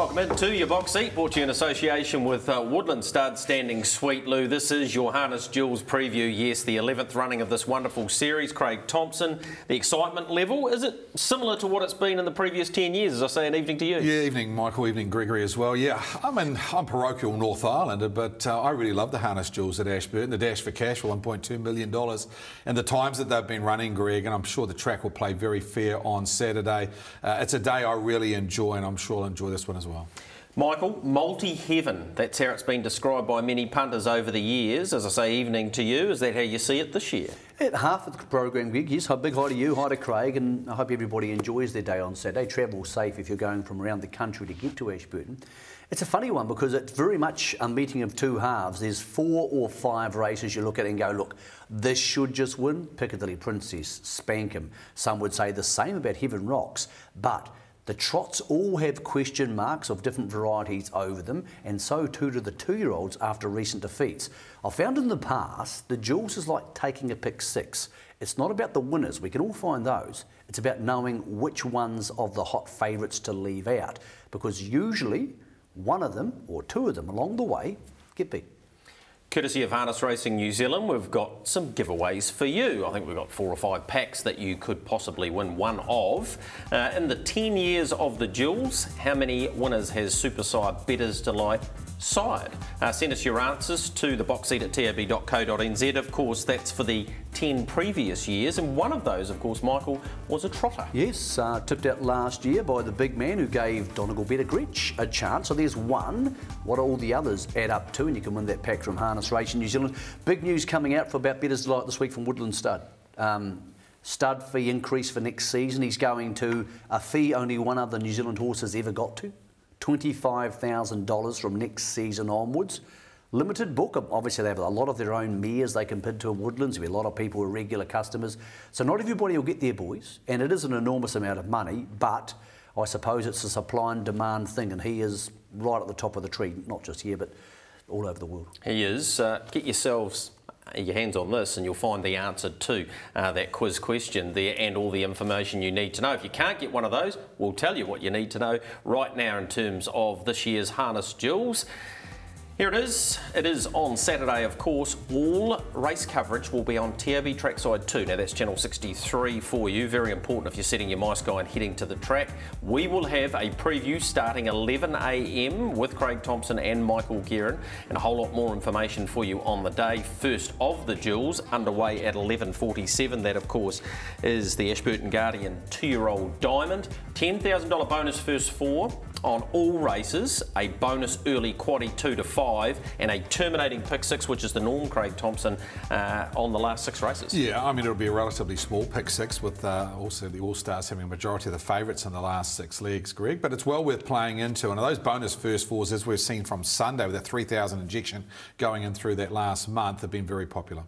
Welcome into your box seat, brought to you in association with Woodland Stud Standing Sweet Lou. This is your Harness Jewels preview. Yes, the 11th running of this wonderful series. Craig Thompson, the excitement level, is it similar to what it's been in the previous 10 years? As I say, an evening to you. Yeah, evening Michael, evening Gregory as well. Yeah, I'm parochial North Islander, but I really love the Harness Jewels at Ashburton. The Dash for Cash for $1.2 million. And the times that they've been running, Greg, and I'm sure the track will play very fair on Saturday. It's a day I really enjoy, and I'm sure I'll enjoy this one as well. Michael, multi-heaven, that's how it's been described by many punters over the years. As I say, evening to you. Is that how you see it this year? At half of the program, Greg, yes. A big hi to you, hi to Craig, and I hope everybody enjoys their day on Saturday. Travel safe if you're going from around the country to get to Ashburton. It's a funny one because it's very much a meeting of two halves. There's 4 or 5 races you look at and go, look, this should just win. Piccadilly Princess, Spankham. Some would say the same about Heaven Rocks, but the trots all have question marks of different varieties over them, and so too do the 2-year-olds after recent defeats. I've found in the past, the Jewels is like taking a pick 6. It's not about the winners, we can all find those. It's about knowing which ones of the hot favourites to leave out, because usually one of them or 2 of them along the way get beat. Courtesy of Harness Racing New Zealand, we've got some giveaways for you. I think we've got 4 or 5 packs that you could possibly win one of. In the 10 years of the Jewels, how many winners has Super Sire Bettor's Delight sired? Send us your answers to the box seat at tab.co.nz. Of course, that's for the 10 previous years, and one of those, of course, Michael, was a trotter. Yes, tipped out last year by the big man who gave Donegal Bettergritch a chance. So there's one. What all the others add up to, and you can win that pack from Harness Racing New Zealand. Big news coming out about Bettor's Delight this week from Woodland Stud. Stud fee increase for next season. He's going to a fee only one other New Zealand horse has ever got to. $25,000 from next season onwards. Limited book. Obviously, they have a lot of their own mares they can pin to in Woodlands. There'll be a lot of people who are regular customers. So not everybody will get their boys, and it is an enormous amount of money, but I suppose it's a supply and demand thing, and he is right at the top of the tree, not just here, but all over the world. He is. Get yourselves your hands on this and you'll find the answer to that quiz question there and all the information you need to know. If you can't get one of those, we'll tell you what you need to know right now in terms of this year's Harness Jewels. Here it is. It is on Saturday, of course. All race coverage will be on TRB Trackside 2. Now, that's channel 63 for you. Very important if you're setting your MySky and heading to the track. We will have a preview starting 11 a.m. with Craig Thompson and Michael Guerin, and a whole lot more information for you on the day. First of the Jewels, underway at 11:47. That, of course, is the Ashburton Guardian 2-year-old Diamond. $10,000 bonus first 4 on all races, a bonus early quaddie 2 to 5, and a terminating pick 6, which is the norm, Craig Thompson, on the last 6 races. Yeah, I mean, it'll be a relatively small pick 6 with also the All-Stars having a majority of the favourites in the last 6 legs, Greg, but it's well worth playing into. And those bonus first 4s, as we've seen from Sunday with that 3,000 injection going in through that last month, have been very popular.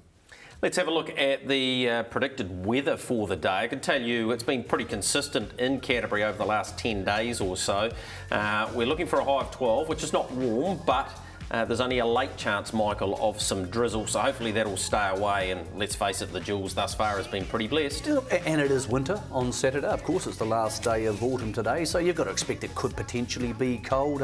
Let's have a look at the predicted weather for the day. I can tell you it's been pretty consistent in Canterbury over the last 10 days or so. We're looking for a high of 12, which is not warm, but there's only a late chance, Michael, of some drizzle, so hopefully that'll stay away. And let's face it, the Jewels thus far has been pretty blessed. And it is winter on Saturday. Of course, it's the last day of autumn today, so you've got to expect it could potentially be cold.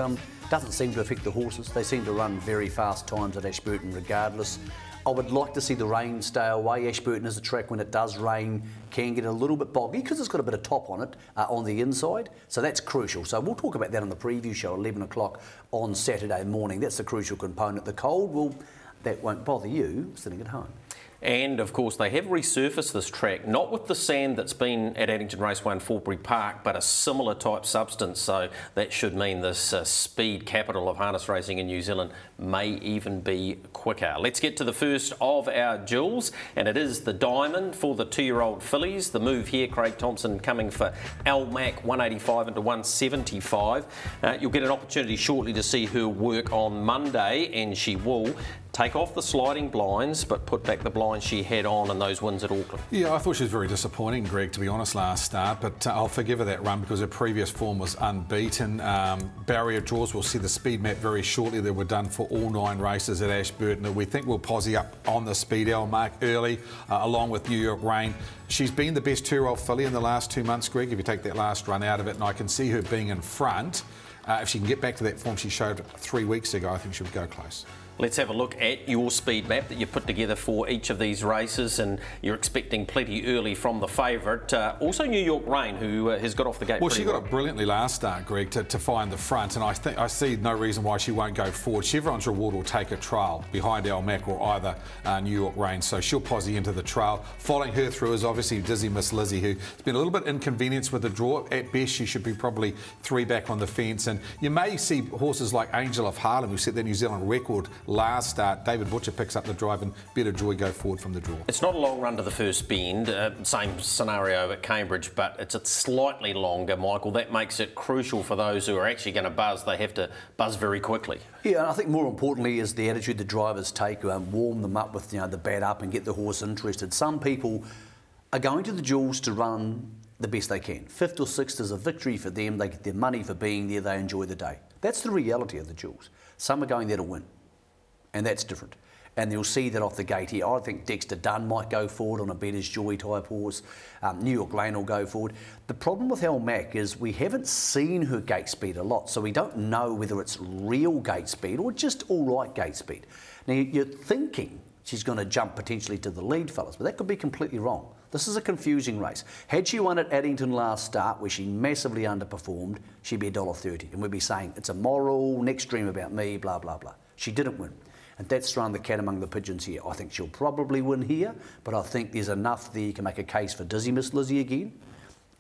Doesn't seem to affect the horses. They seem to run very fast times at Ashburton regardless. I would like to see the rain stay away. Ashburton is a track when it does rain can get a little bit boggy because it's got a bit of top on it on the inside, so that's crucial. So we'll talk about that on the preview show at 11 o'clock on Saturday morning. That's the crucial component. The cold, well, that won't bother you sitting at home. And, of course, they have resurfaced this track, not with the sand that's been at Addington Raceway and Forbury Park, but a similar type substance. So that should mean this speed capital of harness racing in New Zealand may even be quicker. Let's get to the first of our Jewels, and it is the Diamond for the 2-year-old fillies. The move here, Craig Thompson coming for LMAC 185 into 175. You'll get an opportunity shortly to see her work on Monday, and she will take off the sliding blinds, but put back the blinds she had on in those wins at Auckland. Yeah, I thought she was very disappointing, Greg, to be honest, last start, but I'll forgive her that run because her previous form was unbeaten. Barrier draws, we'll see the speed map very shortly that were done for all 9 races at Ashburton that we think will posse up on the speed mark early, along with New York Rain. She's been the best 2-year-old filly in the last 2 months, Greg, if you take that last run out of it, and I can see her being in front. if she can get back to that form she showed 3 weeks ago, I think she would go close. Let's have a look at your speed map that you put together for each of these races, and you're expecting plenty early from the favourite. Also New York Rain, who has got off the gate Well, pretty she got up brilliantly last start, Greg, to find the front, and I see no reason why she won't go forward. Chevron's Reward will take a trail behind Almac or either New York Rain, so she'll posse into the trail. Following her through is obviously Dizzy Miss Lizzie, who's been a little bit inconvenienced with the draw. At best, she should be probably 3 back on the fence, and you may see horses like Angel of Harlem, who set the New Zealand record last start. David Butcher picks up the drive and Better Joy go forward from the draw. It's not a long run to the first bend, same scenario at Cambridge, but it's a slightly longer, Michael. That makes it crucial for those who are actually going to buzz. They have to buzz very quickly. Yeah, and I think more importantly is the attitude the drivers take, warm them up with the bat up and get the horse interested. Some people are going to the jewels to run the best they can. 5th or 6th is a victory for them. They get their money for being there. They enjoy the day. That's the reality of the jewels. Some are going there to win, and that's different. And you'll see that off the gate here. I think Dexter Dunn might go forward on a Better's Joy type horse. New York Lane will go forward. The problem with Almac is we haven't seen her gate speed a lot, so we don't know whether it's real gate speed or just all right gate speed. Now, you're thinking she's going to jump potentially to the lead, fellas, but that could be completely wrong. This is a confusing race. Had she won at Addington last start, where she massively underperformed, she'd be $1.30, and we'd be saying, it's a moral, next dream about me, blah, blah, blah. She didn't win. And that's thrown the cat among the pigeons here. I think she'll probably win here, but I think there's enough there you can make a case for Dizzy Miss Lizzie again.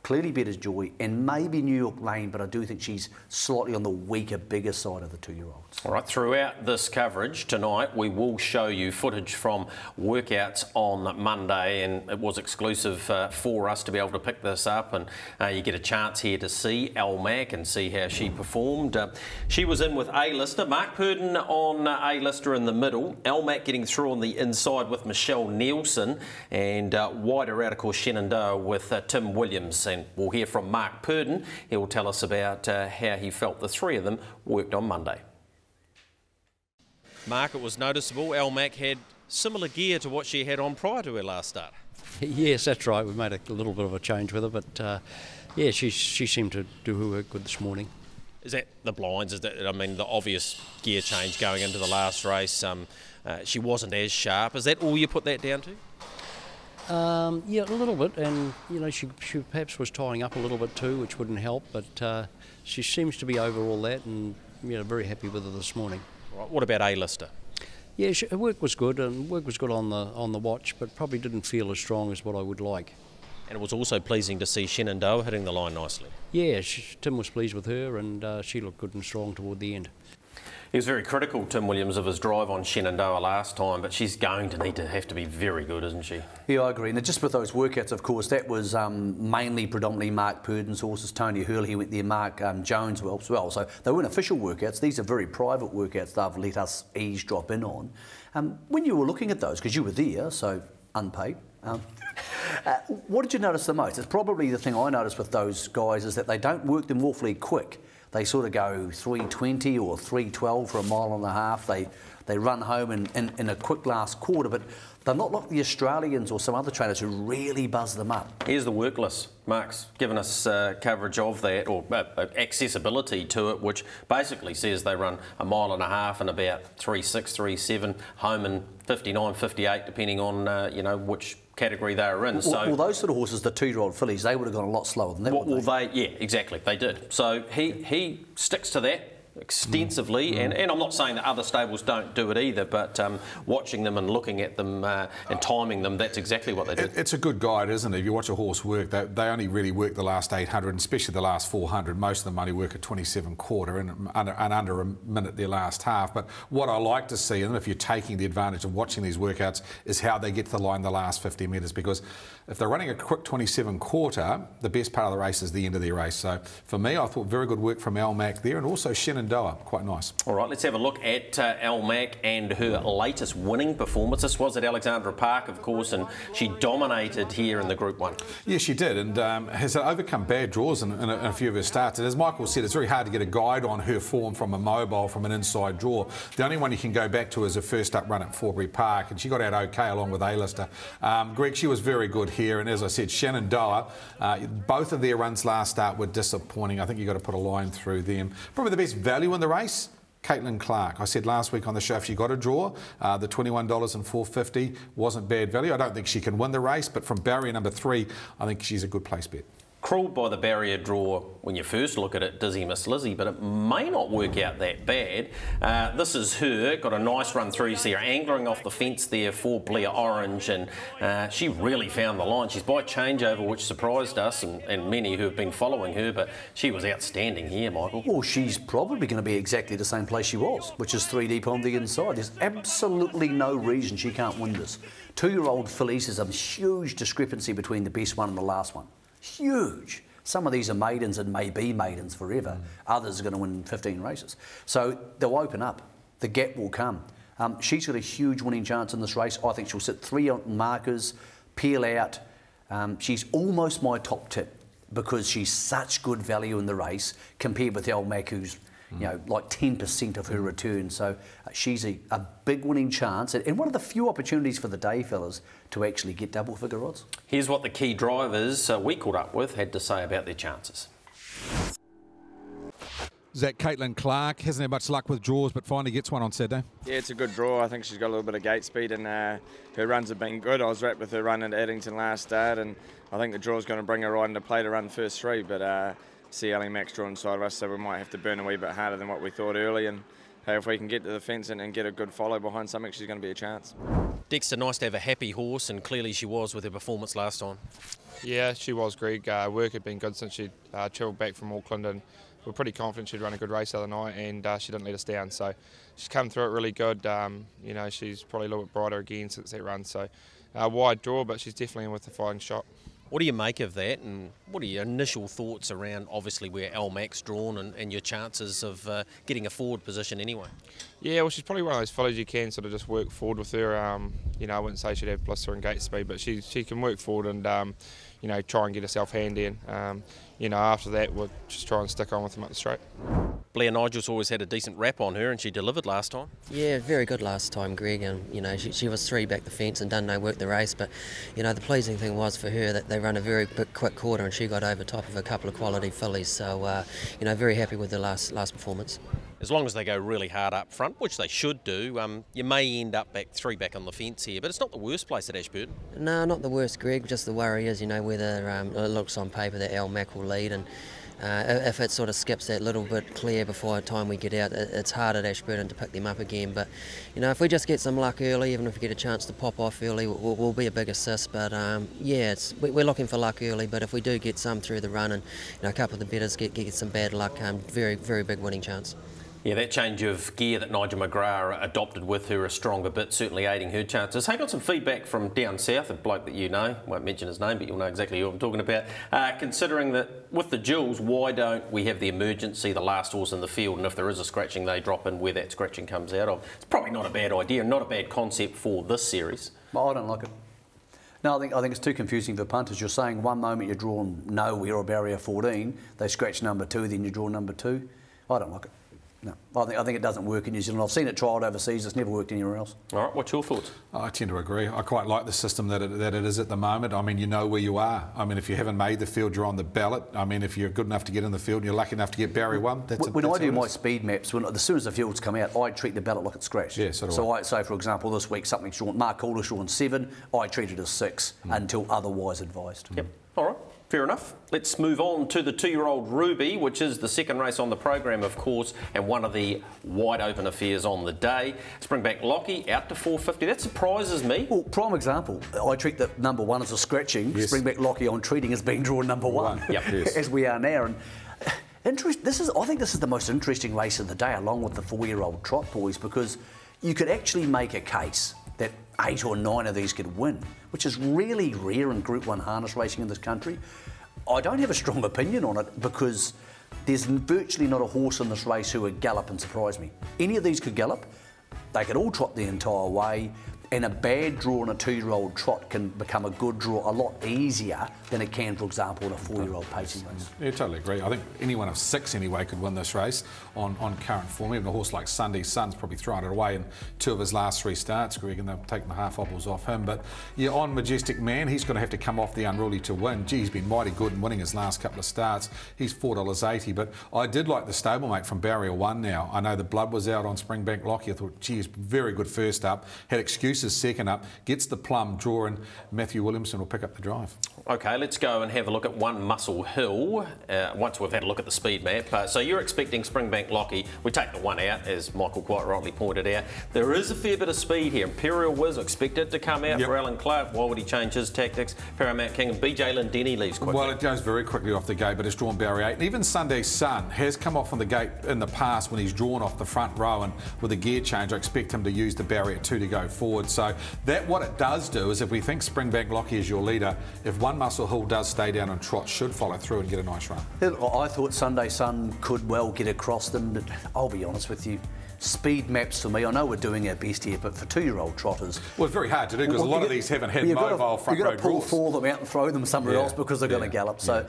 Clearly Better's Joy, and maybe New York Lane, but I do think she's slightly on the weaker, bigger side of the 2-year-olds. All right, throughout this coverage tonight, we will show you footage from workouts on Monday, and it was exclusive for us to be able to pick this up, and you get a chance here to see Almac and see how she performed. She was in with A-Lister, Mark Purdon on A-Lister in the middle, Almac getting through on the inside with Michelle Nielsen, and wider out, of course, Shenandoah with Tim Williams. And we'll hear from Mark Purdon. He will tell us about how he felt the three of them worked on Monday. Mark, it was noticeable Almac had similar gear to what she had on prior to her last start. Yes, that's right. We made a little bit of a change with her, but yeah, she seemed to do her work good this morning. Is that the blinds? Is that, I mean, the obvious gear change going into the last race? She wasn't as sharp. Is that all you put that down to? Yeah, a little bit, and you know, she perhaps was tying up a little bit too, which wouldn't help. But she seems to be over all that, and you know, very happy with her this morning. Right. What about A-Lister? Yeah, her work was good, and work was good on the watch, but probably didn't feel as strong as what I would like. And it was also pleasing to see Shenandoah hitting the line nicely. Yeah, Tim was pleased with her, and she looked good and strong toward the end. He was very critical, Tim Williams, of his drive on Shenandoah last time, but she's going to have to be very good, isn't she? Yeah, I agree. And just with those workouts, of course, that was mainly predominantly Mark Purdon's horses. Tony Hurley went there, Mark Jones as well. So they weren't official workouts. These are very private workouts they've let us eavesdrop in on. When you were looking at those, because you were there, so unpaid, what did you notice the most? It's probably the thing I noticed with those guys is that they don't work them awfully quick. They sort of go 3:20 or 3:12 for a mile and a half. They run home in a quick last quarter, but they're not like the Australians or some other trainers who really buzz them up. Here's the work list. Mark's given us coverage of that, or accessibility to it, which basically says they run a mile and a half in about 3:6, 3:7, home in 59, 58, depending on you know, which category they were in. Well, those sort of horses, the 2-year-old fillies, they would have gone a lot slower than that. Yeah, exactly, they did. So he sticks to that extensively, and I'm not saying that other stables don't do it either, but watching them and looking at them and timing them, that's exactly what they do. It's a good guide, isn't it? If you watch a horse work, they only really work the last 800, and especially the last 400. Most of them only work a 27-quarter and under a minute their last half. But what I like to see, and if you're taking the advantage of watching these workouts, is how they get to the line the last 50 metres, because if they're running a quick 27-quarter, the best part of the race is the end of their race. So for me, I thought very good work from Almac there, and also Shenandoah Shenandoah. Quite nice. All right, let's have a look at Elmac and her latest winning performance. This was at Alexandra Park, of course, and she dominated here in the Group 1. Yeah, she did, and has overcome bad draws in a few of her starts. And as Michael said, it's very hard to get a guide on her form from a mobile, from an inside draw. The only one you can go back to is her first up run at Forbury Park, and she got out okay along with A-lister. Greg, she was very good here, and as I said, Shenandoah, both of their runs last start were disappointing. I think you've got to put a line through them. Probably the best value in the race, Caitlin Clark. I said last week on the show if she got a draw, the $21 and $4.50 wasn't bad value. I don't think she can win the race, but from barrier number 3, I think she's a good place bet. Cruelled by the barrier draw when you first look at it, Dizzy Miss Lizzie, but it may not work out that bad. This is her, got a nice run through. You see her angling off the fence there for Blair Orange, and she really found the line. She's by changeover, which surprised us and many who have been following her, but she was outstanding here, Michael. Well, she's probably going to be exactly the same place she was, which is 3 deep on the inside. There's absolutely no reason she can't win this. 2-year-old fillies, there's a huge discrepancy between the best one and the last one. Huge. Some of these are maidens and may be maidens forever. Others are going to win 15 races. So they'll open up. The gap will come. She's got a huge winning chance in this race. I think she'll sit 3 on markers, peel out. She's almost my top tip because she's such good value in the race compared with Elmac, who's like 10% of her return. So she's a big winning chance and one of the few opportunities for the day, fellas, to actually get double figure odds. Here's what the key drivers we caught up with had to say about their chances. Zach, Caitlin Clark hasn't had much luck with draws, but finally gets one on Saturday. Yeah, it's a good draw. I think she's got a little bit of gate speed and her runs have been good. I was wrapped with her run at Addington last start and I think the draw's going to bring her right into play to run the first 3, but see Ellie Max draw inside of us, so we might have to burn a wee bit harder than what we thought early. And hey, if we can get to the fence and get a good follow behind something, she's going to be a chance. Dexter, nice to have a happy horse, and clearly she was with her performance last time. Yeah, she was, Greg. Work had been good since she travelled back from Auckland, and we're pretty confident she'd run a good race the other night, and she didn't let us down. So she's come through it really good. She's probably a little bit brighter again since that run. So wide draw, but she's definitely in with the fighting shot. What do you make of that, and what are your initial thoughts around obviously where Elmac's drawn and your chances of getting a forward position anyway? Yeah, well, she's probably one of those fillies you can sort of just work forward with her. I wouldn't say she'd have blister and gate speed, but she can work forward and try and get herself handy. And after that, we'll just try and stick on with them up the straight. Blair Nigel's always had a decent rap on her, and she delivered last time. Yeah, very good last time, Greg. And she was 3 back the fence and done no work the race. But the pleasing thing was for her that they run a very quick quarter, and she got over top of a couple of quality fillies. So very happy with the last performance. As long as they go really hard up front, which they should do, you may end up 3 back on the fence here, but it's not the worst place at Ashburton. No, not the worst, Greg. Just the worry is, whether it looks on paper that Elmac will lead, and if it sort of skips that little bit clear before the time we get out, it's hard at Ashburton to pick them up again. But if we just get some luck early, even if we get a chance to pop off early, we'll be a big assist. But we're looking for luck early. But if we do get some through the run, and a couple of the betters get some bad luck, very, very big winning chance. Yeah, that change of gear that Nigel McGrath adopted with her a stronger bit, certainly aiding her chances. I got some feedback from down south, a bloke that you know, won't mention his name, but you'll know exactly who I'm talking about, considering that with the Jewels, why don't we have the emergency, the last horse in the field, and if there is a scratching, they drop in where that scratching comes out of. It's probably not a bad idea, not a bad concept for this series. Well, I don't like it. No, I think it's too confusing for punters. You're saying one moment you're drawn nowhere or barrier 14, they scratch number 2, then you draw number 2. I don't like it. No, I think it doesn't work in New Zealand. I've seen it trialled overseas. It's never worked anywhere else. All right, what's your thoughts? I tend to agree. I quite like the system that it is at the moment. I mean, you know where you are. I mean, if you haven't made the field, you're on the ballot. I mean, if you're good enough to get in the field and you're lucky enough to get barrier 1, when I do my speed maps, as soon as the fields come out, I treat the ballot like it's scratched. Yeah, so I say, for example, this week something's drawn, Mark Calder's drawn 7, I treat it as 6 until otherwise advised. Yep, all right. Fair enough. Let's move on to the 2-year-old Ruby, which is the second race on the program, of course, and one of the wide open affairs on the day. Springback Lockie out to $4.50. That surprises me. Well, prime example. I treat the number 1 as a scratching. Yes. Springback Lockie on treating as being drawn number 1. Yep. Yes. As we are now. And I think this is the most interesting race of the day, along with the 4-year-old Trot Boys, because you could actually make a case that 8 or 9 of these could win, which is really rare in Group 1 harness racing in this country. I don't have a strong opinion on it because there's virtually not a horse in this race who would gallop and surprise me. Any of these could gallop. They could all trot the entire way. And a bad draw in a 2-year-old trot can become a good draw a lot easier than it can, for example, in a 4-year-old pacing race. Yeah, totally agree. I think anyone of 6 anyway could win this race on current form. Even a horse like Sunday Sun's probably thrown it away in 2 of his last 3 starts, Greg, and they've taken the half obbles off him. But yeah, on Majestic Man, he's going to have to come off the unruly to win. Gee, he's been mighty good in winning his last couple of starts. He's $4.80. But I did like the stablemate from Barrier 1 now. I know the blood was out on Springbank Lockie. I thought, gee, he's very good first up. Had excuses second up. Gets the plum draw, and Matthew Williamson will pick up the drive. OK, let's go and have a look at One Muscle Hill once we've had a look at the speed map. So you're expecting Springbank Lockie. We take the one out, as Michael quite rightly pointed out. There is a fair bit of speed here. Imperial Wiz expected to come out for Alan Clark. Why would he change his tactics? Paramount King and BJ Lendenny leaves quickly. Well, it goes very quickly off the gate, but it's drawn Barrier 8. And even Sunday Sun has come off on the gate in the past when he's drawn off the front row, and with a gear change, I expect him to use the Barrier 2 to go forward. So that what it does do is, if we think Springbank Lockie is your leader, if One Muscle Hill does stay down on trot, should follow through and get a nice run. I thought Sunday Sun could well get across them, but I'll be honest with you, speed maps for me, I know we're doing our best here, but for 2-year-old trotters... Well, it's very hard to do because a lot of these haven't had mobile front row draws. You've got to pull 4 of them out and throw them somewhere else because they're going to gallop. So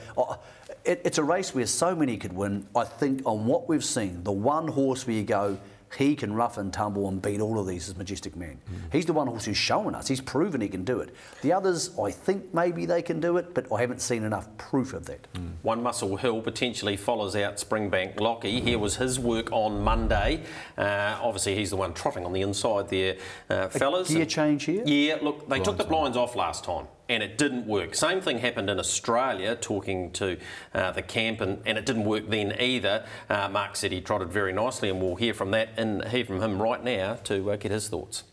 it's a race where so many could win. I think on what we've seen, the one horse where you go, he can rough and tumble and beat all of these is Majestic Man. He's the one horse who's shown us. He's proven he can do it. The others, I think maybe they can do it, but I haven't seen enough proof of that. One Muscle Hill potentially follows out Springbank Lockie. Here was his work on Monday. Obviously, he's the one trotting on the inside there, fellas. A gear change here? Yeah, look, they took the blinds off last time, and it didn't work. Same thing happened in Australia, talking to the camp, and it didn't work then either. Mark said he trotted very nicely, and we'll hear from him right now to get his thoughts.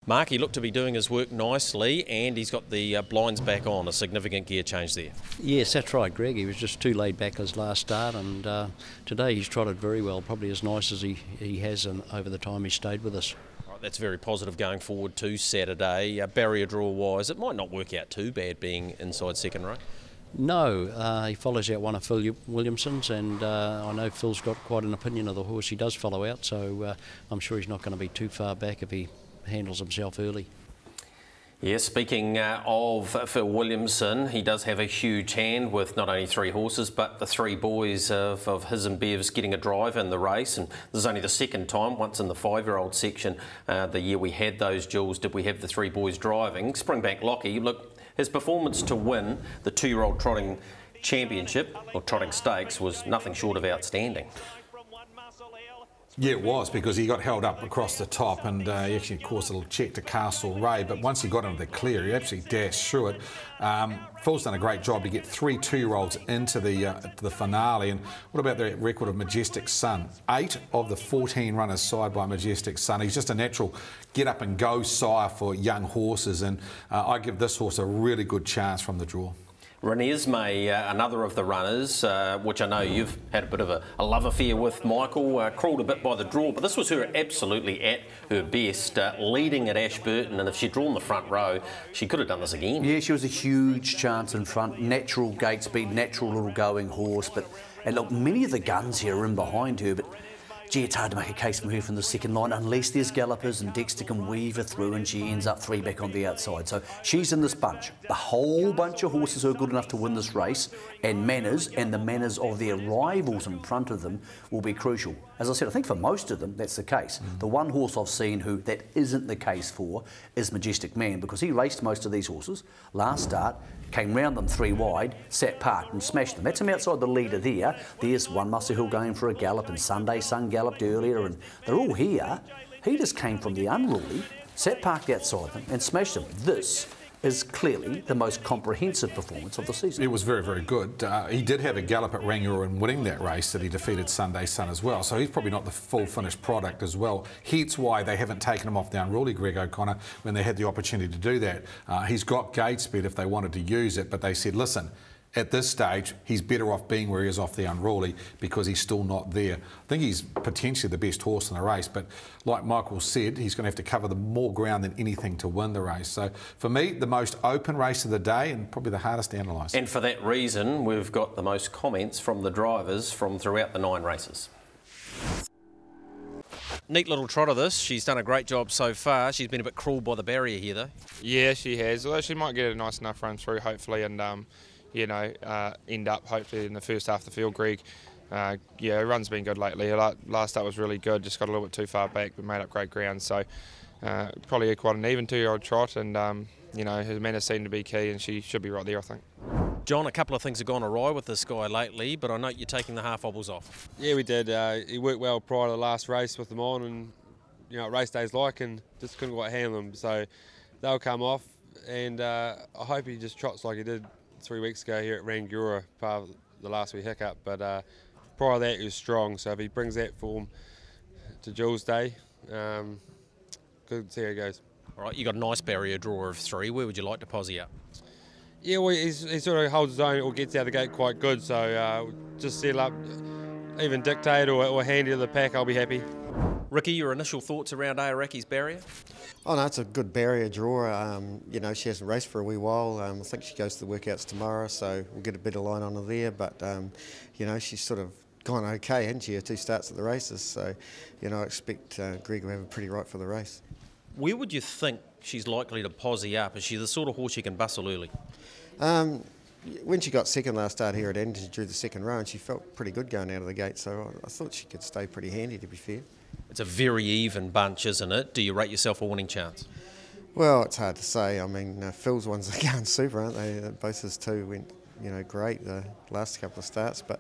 Mark, he looked to be doing his work nicely, and he's got the blinds back on, a significant gear change there. Yes, that's right, Greg. He was just too laid back his last start, and today he's trotted very well, probably as nice as he has over the time he stayed with us. That's very positive going forward to Saturday. Barrier draw wise, it might not work out too bad being inside second row. No, he follows out one of Phil Williamson's, and I know Phil's got quite an opinion of the horse he does follow out, so I'm sure he's not going to be too far back if he handles himself early. Yeah, speaking of Phil Williamson, he does have a huge hand with not only 3 horses, but the 3 boys of his and Bev's getting a drive in the race. And this is only the second time, once in the 5-year-old section, the year we had those duels, did we have the 3 boys driving. Springbank Lockie, look, his performance to win the 2-year-old trotting championship, or trotting stakes, was nothing short of outstanding. Yeah, it was, because he got held up across the top, and he actually caused a little check to Castle Ray, but once he got into the clear, he absolutely dashed through it. Phil's done a great job to get 3 2-year-olds into the finale. And what about the record of Majestic Sun? 8 of the 14 runners side by Majestic Sun. He's just a natural get-up-and-go sire for young horses, and I give this horse a really good chance from the draw. Renesmee, another of the runners, which I know you've had a bit of a love affair with, Michael, crawled a bit by the draw, but this was her absolutely at her best, leading at Ashburton, and if she'd drawn the front row, she could have done this again. Yeah, she was a huge chance in front, natural gate speed, natural little going horse, and look, many of the guns here are in behind her, but gee, it's hard to make a case from her from the second line unless there's gallopers and Dexter can weave her through and she ends up 3 back on the outside. So she's in this bunch. The whole bunch of horses who are good enough to win this race, and the manners of their rivals in front of them will be crucial. As I said, I think for most of them that's the case. The one horse I've seen who that isn't the case for is Majestic Man, because he raced most of these horses last start, came round them 3 wide, sat parked and smashed them. That's him outside the leader there. There's One Muscle Hill going for a gallop, and Sunday Sun galloped earlier, and they're all here. He just came from the unruly, sat parked outside them and smashed them. This is clearly the most comprehensive performance of the season. It was very, very good. He did have a gallop at Rangiora in winning that race that he defeated Sunday Sun as well, so he's probably not the full finished product as well. Hence why they haven't taken him off the unruly, Greg O'Connor, when they had the opportunity to do that. He's got gate speed if they wanted to use it, but they said, listen, at this stage, he's better off being where he is off the Unruly because he's still not there. I think he's potentially the best horse in the race, but like Michael said, he's going to have to cover the more ground than anything to win the race. So for me, the most open race of the day and probably the hardest to analyse. And for that reason, we've got the most comments from the drivers from throughout the 9 races. Neat little trotter this. She's done a great job so far. She's been a bit cruel by the barrier here though. Yeah, she has. Although she might get a nice enough run through, hopefully, and end up hopefully in the first half of the field. Greg, yeah, her run's been good lately. Her last start was really good. Just got a little bit too far back, but made up great ground. So probably quite an even 2-year-old trot, and her manners seem to be key, and she should be right there, I think. John, a couple of things have gone awry with this guy lately, but I note you're taking the half obbles off. Yeah, we did. He worked well prior to the last race with them on, and race days like, and just couldn't quite handle them. So they'll come off, and I hope he just trots like he did 3 weeks ago here at Rangiora, part of the last wee hiccup. But prior to that, he was strong. So if he brings that form to Jules Day, good to see how it goes. All right, you got a nice barrier draw of 3. Where would you like to posse up? Yeah, well, he sort of holds his own or gets out of the gate quite good. So just settle up, even dictate or handy to the pack, I'll be happy. Ricky, your initial thoughts around Aoraki's barrier? Oh no, it's a good barrier draw. She hasn't raced for a wee while. I think she goes to the workouts tomorrow, so we'll get a better line on her there. But she's sort of gone okay, hasn't she? Her 2 starts at the races, so I expect Greg will have her pretty right for the race. Where would you think she's likely to posse up? Is she the sort of horse you can bustle early? When she got second last start here at Edmonton, she drew the second row and she felt pretty good going out of the gate, so I thought she could stay pretty handy, to be fair. It's a very even bunch, isn't it? Do you rate yourself a winning chance? Well, it's hard to say. I mean, Phil's ones are going super, aren't they? Both his 2 went, great the last couple of starts, but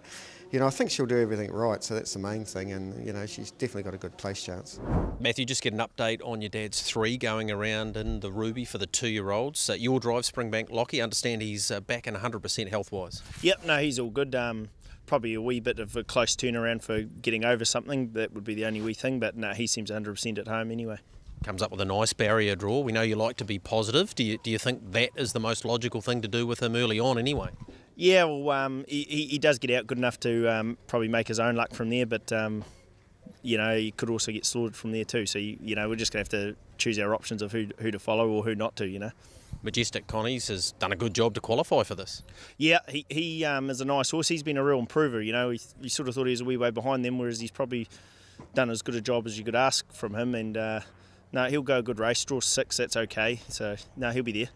I think she'll do everything right, so that's the main thing, and she's definitely got a good place chance. Matthew, just get an update on your dad's 3 going around in the Ruby for the 2-year-olds. Your drive, Springbank Lockie, understand he's back and 100% health-wise. Yep, no, he's all good. Probably a wee bit of a close turnaround for getting over something. That would be the only wee thing, but no, he seems 100% at home anyway. Comes up with a nice barrier draw. We know you like to be positive. Do you think that is the most logical thing to do with him early on anyway? Yeah, well, he does get out good enough to probably make his own luck from there, but he could also get slaughtered from there too. So we're just going to have to choose our options of who to follow or who not to. Majestic Connies has done a good job to qualify for this. Yeah, he is a nice horse. He's been a real improver. We sort of thought he was a wee way behind them, whereas he's probably done as good a job as you could ask from him. And no, he'll go a good race. Draw 6, that's okay. So no, he'll be there.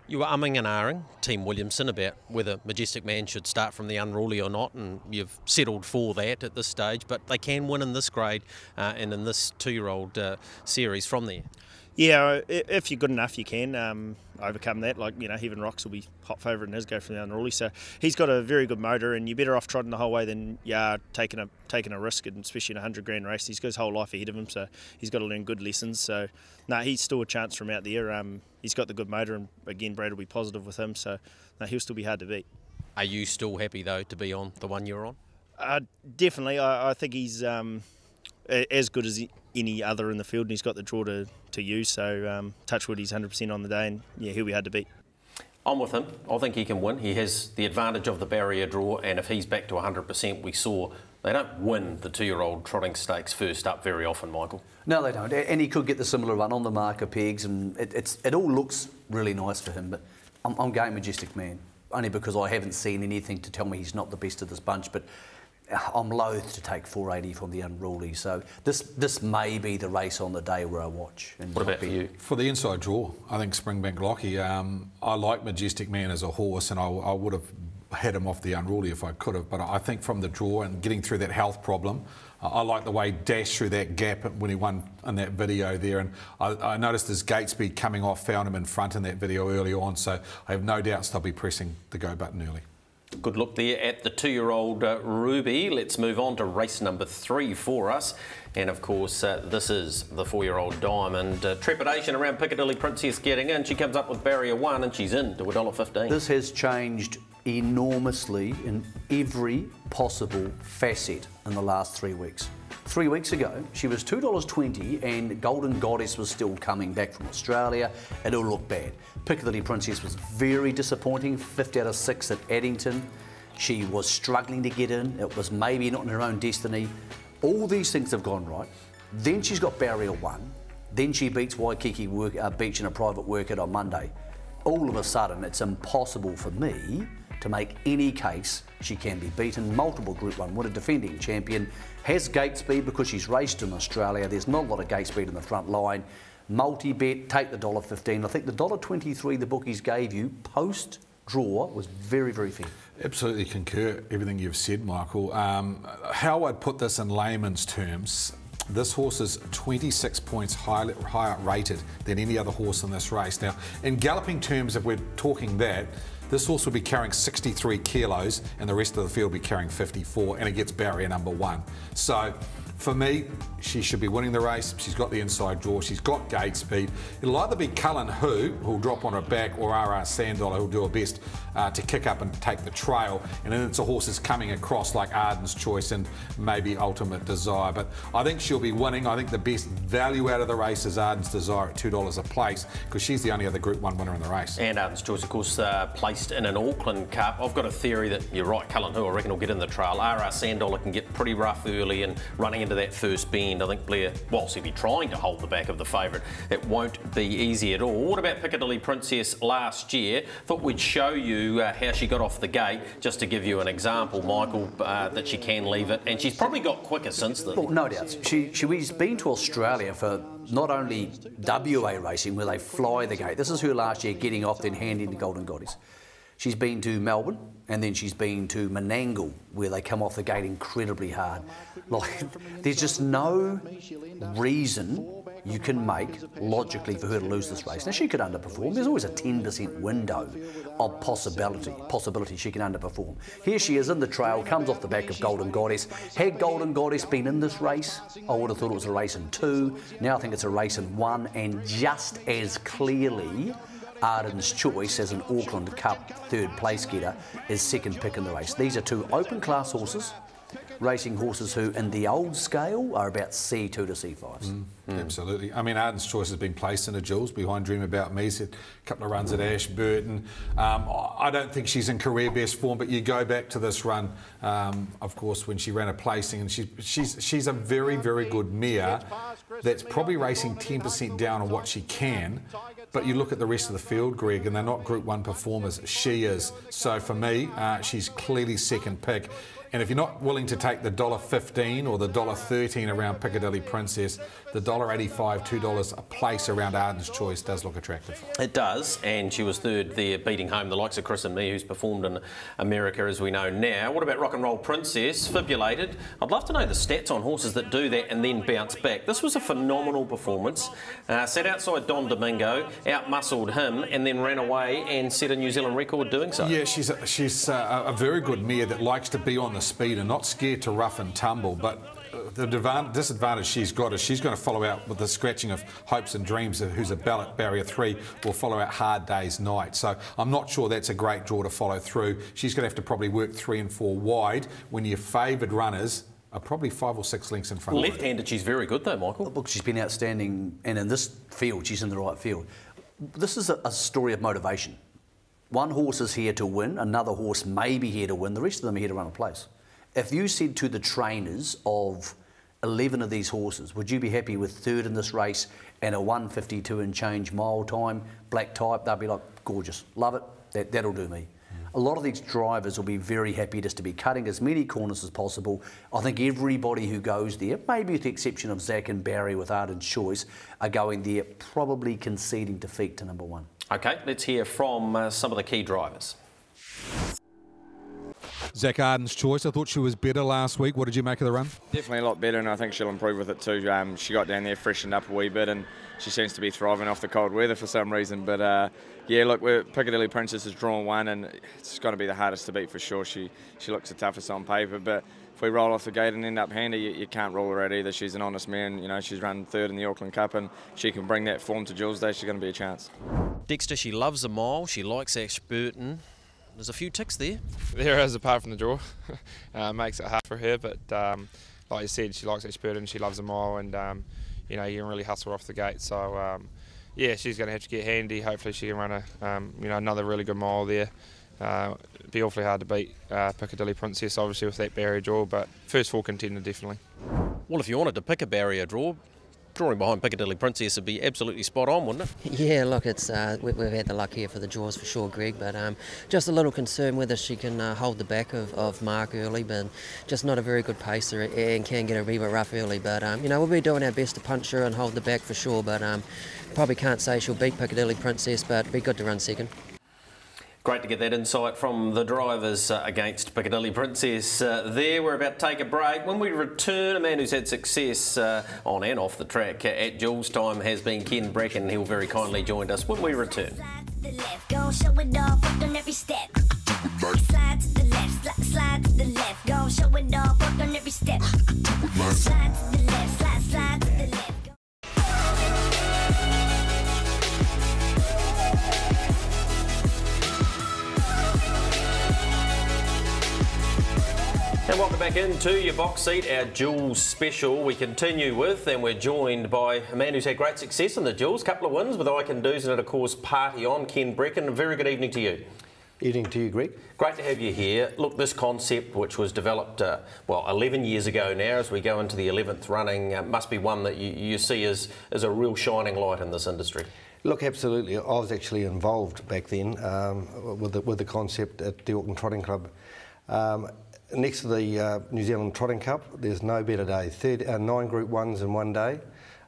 You were umming and ahhing, Team Williamson, about whether Majestic Man should start from the Unruly or not, and you've settled for that at this stage, but they can win in this grade and in this 2-year-old series from there. Yeah, if you're good enough, you can overcome that. Like, Heaven Rocks will be hot favourite in his go from the Unruly. So he's got a very good motor, and you're better off trotting the whole way than you are taking a risk, and especially in a 100 grand race. He's got his whole life ahead of him, so he's got to learn good lessons. So, no, he's still a chance from out there. He's got the good motor, and again, Brad will be positive with him. So, no, he'll still be hard to beat. Are you still happy, though, to be on the one you're on? Definitely. I think he's as good as any other in the field, and he's got the draw to use. So touch wood, he's 100% on the day, and yeah, he'll be hard to beat. I'm with him. I think he can win. He has the advantage of the barrier draw, and if he's back to 100%, we saw they don't win the 2-year-old trotting stakes first up very often, Michael. No, they don't, and he could get the similar run on the marker pegs, and it all looks really nice for him. But I'm going Majestic Man, only because I haven't seen anything to tell me he's not the best of this bunch. But I'm loath to take 480 from the Unruly, so this may be the race on the day where I watch. And what about for you? For the inside draw, I think Springbank Lockie. I like Majestic Man as a horse, and I would have had him off the Unruly if I could have, but I think from the draw and getting through that health problem, I like the way he dashed through that gap when he won in that video there, and I noticed his gate speed coming off found him in front in that video early on, so I have no doubts they'll be pressing the go button early. Good look there at the 2-year-old Ruby. Let's move on to race number 3 for us. And of course, this is the 4-year-old Diamond. Trepidation around Piccadilly Princess getting in. She comes up with barrier 1 and she's in to $1.15. This has changed enormously in every possible facet in the last 3 weeks. 3 weeks ago, she was $2.20 and Golden Goddess was still coming back from Australia. It all looked bad. Piccadilly Princess was very disappointing, 5th out of 6 at Addington. She was struggling to get in. It was maybe not in her own destiny. All these things have gone right. Then she's got Barrier 1. Then she beats Waikiki Beach in a private workout on Monday. All of a sudden, it's impossible for me to make any case she can be beaten. Multiple Group 1 winner, defending champion, has gate speed because she's raced in Australia. There's not a lot of gate speed in the front line. Multi-bet, take the $1.15. I think the $1.23 the bookies gave you post-draw was very, very fair. Absolutely concur everything you've said, Michael. How I'd put this in layman's terms, this horse is 26 points higher rated than any other horse in this race. Now, in galloping terms, if we're talking that, this horse will be carrying 63 kilos and the rest of the field will be carrying 54, and it gets barrier number 1. So, for me, she should be winning the race. She's got the inside draw. She's got gate speed. It'll either be Cullen who'll drop on her back, or RR Sandollar, who'll do her best to kick up and take the trail. And then it's a horse that's coming across like Arden's Choice and maybe Ultimate Desire. But I think she'll be winning. I think the best value out of the race is Arden's Desire at $2 a place, because she's the only other Group 1 winner in the race. And Arden's Choice, of course, placed in an Auckland Cup. I've got a theory that you're right, Cullen who I reckon will get in the trail. RR Sandollar can get pretty rough early and running into that first bend. I think Blair, whilst he'll be trying to hold the back of the favourite, it won't be easy at all. What about Piccadilly Princess last year? Thought we'd show you how she got off the gate, just to give you an example, Michael, that she can leave it, and she's probably got quicker since then. Well, no doubt. She's been to Australia for not only WA racing, where they fly the gate. This is her last year getting off, then handing to Golden Goddess. She's been to Melbourne, and then she's been to Menangle, where they come off the gate incredibly hard. Like, there's just no reason you can make logically for her to lose this race. Now, she could underperform. There's always a 10% window of possibility she can underperform. Here she is in the trail, comes off the back of Golden Goddess. Had Golden Goddess been in this race, I would have thought it was a race in 2. Now I think it's a race in 1, and just as clearly, Arden's Choice, as an Auckland Cup 3rd place getter, is second pick in the race. These are 2 open class horses, racing horses who, in the old scale, are about C2 to C5s. Absolutely. I mean, Arden's Choice has been placed in a Jules behind Dream About Me. She's had a couple of runs at Ashburton. I don't think she's in career best form, but you go back to this run, of course, when she ran a placing, and she's a very, very good mare that's probably racing 10% down on what she can. But you look at the rest of the field, Greg, and they're not Group 1 performers. She is. So for me, she's clearly second pick. And if you're not willing to take the $1.15 or the $1.13 around Piccadilly Princess, the $1.85, $2 a place around Arden's Choice does look attractive. It does, and she was 3rd there, beating home the likes of Chris and me, who's performed in America, as we know now. What about Rock and Roll Princess, fibulated? I'd love to know the stats on horses that do that and then bounce back. This was a phenomenal performance. Sat outside Don Domingo, out-muscled him, and then ran away and set a New Zealand record doing so. Yeah, she's a very good mare that likes to be on the speed and not scared to rough and tumble, but the disadvantage she's got is she's going to follow out with the scratching of Hopes and Dreams, who's a ballot barrier 3, will follow out Hard Day's Night. So I'm not sure that's a great draw to follow through. She's going to have to probably work 3 and 4 wide when your favoured runners are probably 5 or 6 lengths in front of her. Left-handed, she's very good though, Michael. Look, she's been outstanding, and in this field, she's in the right field. This is a story of motivation. One horse is here to win, another horse may be here to win, the rest of them are here to run a place. If you said to the trainers of 11 of these horses, would you be happy with 3rd in this race and a 152 and change mile time, black type? They'll be like, gorgeous, love it, that'll do me. A lot of these drivers will be very happy just to be cutting as many corners as possible. I think everybody who goes there, maybe with the exception of Zach and Barry with Arden's Choice, are going there probably conceding defeat to number 1. OK, let's hear from some of the key drivers. Zach Arden's Choice, I thought she was better last week. What did you make of the run? Definitely a lot better, and I think she'll improve with it too. She got down there, freshened up a wee bit, and she seems to be thriving off the cold weather for some reason. But yeah, look, Piccadilly Princess has drawn 1, and it's going to be the hardest to beat for sure. She looks the toughest on paper, but if we roll off the gate and end up handy, you can't rule her out either. She's an honest man. You know, she's run 3rd in the Auckland Cup, and she can bring that form to Jules Day. She's going to be a chance. Dexter, she loves a mile. She likes Ashburton. There's a few ticks there. There is, apart from the draw. Makes it hard for her, but like you said, she likes Ashburton, she loves a mile, and you know, you can really hustle her off the gate. So yeah, she's going to have to get handy. Hopefully she can run a you know, another really good mile there. It'd be awfully hard to beat Piccadilly Princess, obviously, with that barrier draw, but first 4 contender definitely. Well, if you wanted to pick a barrier draw, drawing behind Piccadilly Princess would be absolutely spot on, wouldn't it? Yeah, look, it's we've had the luck here for the draws for sure, Greg, but just a little concern whether she can hold the back of Mark early, but just not a very good pacer and can get a wee bit rough early. But you know, we'll be doing our best to punch her and hold the back for sure, but probably can't say she'll beat Piccadilly Princess, but it'd be good to run second. Great to get that insight from the drivers against Piccadilly Princess. There, we're about to take a break. When we return, a man who's had success on and off the track at Jules time has been Ken Brecken. He'll very kindly join us when we return. Slide to the left, go show it off, work on every step. Slide to the left, slide to the left, go show it off, work on every step. Slide to the left, slide to the left. And welcome back into your box seat, our Jules special. We continue with, and we're joined by a man who's had great success in the Jules, couple of wins with I Can Do's, and it of course Party On, Ken Brecken. A very good evening to you. Evening to you, Greg. Great to have you here. Look, this concept, which was developed, well, 11 years ago now, as we go into the 11th running, must be one that you see as a real shining light in this industry. Look, absolutely. I was actually involved back then with the concept at the Auckland Trotting Club. Next to the New Zealand Trotting Cup, there's no better day. 9 Group 1s in one day.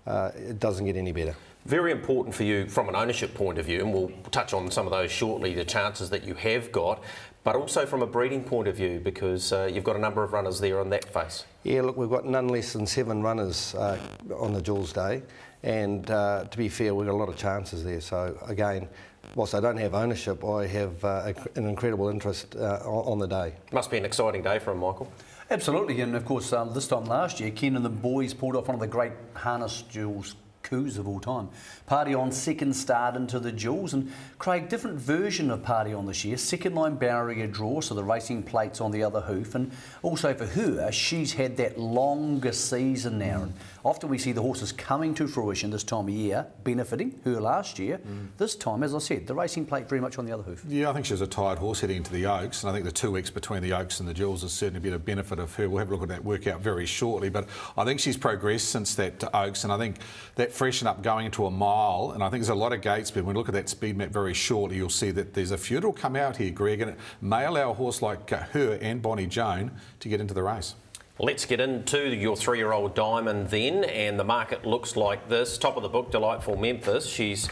It doesn't get any better. Very important for you from an ownership point of view, and we'll touch on some of those shortly, the chances that you have got, but also from a breeding point of view, because you've got a number of runners there on that face. Yeah, look, we've got none less than 7 runners on the Jules Day, and to be fair, we've got a lot of chances there. So again, whilst I don't have ownership, I have an incredible interest on the day. Must be an exciting day for him, Michael. Absolutely, and of course this time last year, Ken and the boys pulled off one of the great harness Jules coups of all time. Party On second start into the Jules, and Craig, different version of Party On this year. Second line barrier draw, so the racing plates on the other hoof, and also for her, she's had that longer season now. And often we see the horses coming to fruition this time of year, benefiting her last year. This time, as I said, the racing plate very much on the other hoof. Yeah, I think she's a tired horse heading into the Oaks, and I think the 2 weeks between the Oaks and the Jules has certainly been a benefit of her. We'll have a look at that workout very shortly, but I think she's progressed since that Oaks, and I think that freshen up going into a mile, and I think there's a lot of gate speed. When we look at that speed map very shortly, you'll see that there's a few that'll come out here, Greg, and it may allow a horse like her and Bonnie Joan to get into the race. Let's get into your 3-year-old Diamond then, and the market looks like this. Top of the book, Delightful Memphis. She's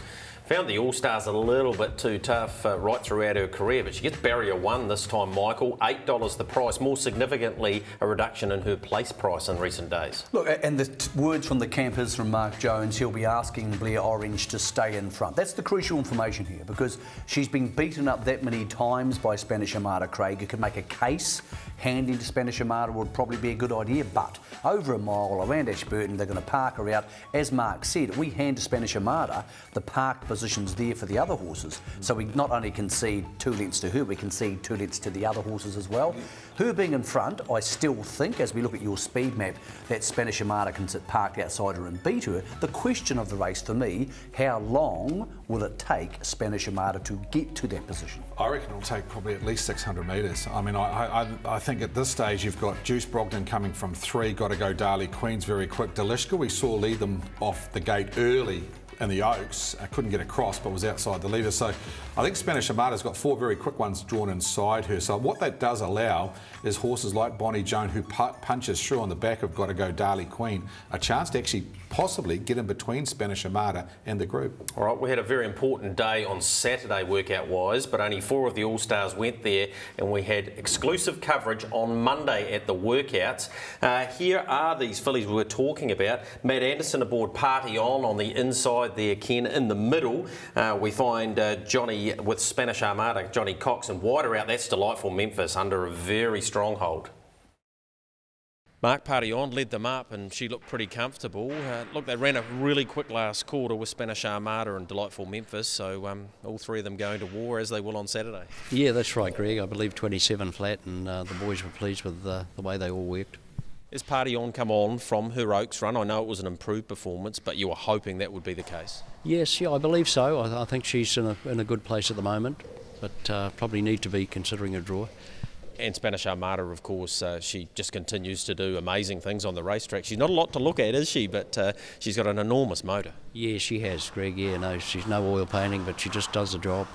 found the All-Stars a little bit too tough right throughout her career, but she gets barrier 1 this time, Michael. $8 the price, more significantly a reduction in her place price in recent days. Look, and the words from the campers from Mark Jones, he'll be asking Blair Orange to stay in front. That's the crucial information here, because she's been beaten up that many times by Spanish Armada, Craig. You could make a case handing to Spanish Armada would probably be a good idea, but over a mile around Ashburton, they're going to park her out. As Mark said, we hand to Spanish Armada the park positions there for the other horses, so we not only concede 2 lengths to her, we concede 2 lengths to the other horses as well. Her being in front, I still think, as we look at your speed map, that Spanish Armada can sit parked outside her and beat her. The question of the race for me, how long will it take Spanish Armada to get to that position? I reckon it'll take probably at least 600 metres. I mean, I think at this stage you've got Juice Brogdon coming from 3, Gotta Go Darley Queen's very quick. Delishka, we saw lead them off the gate early in the Oaks. I couldn't get across, but was outside the leader. So I think Spanish Armada's got 4 very quick ones drawn inside her. So what that does allow is horses like Bonnie Joan, who punches through on the back of Gotta Go Darley Queen, a chance to actually possibly get in between Spanish Armada and the group. All right, we had a very important day on Saturday workout-wise, but only 4 of the All-Stars went there, and we had exclusive coverage on Monday at the workouts. Here are these fillies we were talking about. Matt Anderson aboard Party On the inside there, Ken. In the middle, we find Johnny with Spanish Armada, Johnny Cox, and wider out, that's Delightful Memphis under a very strong hold. Mark Party On led them up and she looked pretty comfortable. Look, they ran a really quick last quarter with Spanish Armada and Delightful Memphis, so all 3 of them going to war as they will on Saturday. Yeah, that's right, Greg. I believe 27 flat, and the boys were pleased with the way they all worked. Has Party On come on from her Oaks run? I know it was an improved performance, but you were hoping that would be the case. Yes, yeah, I believe so. I think she's in a good place at the moment, but probably need to be considering a draw. And Spanish Armada, of course, she just continues to do amazing things on the racetrack. She's not a lot to look at, is she? But she's got an enormous motor. Yeah, she has, Greg. Yeah, no, she's no oil painting, but she just does the job.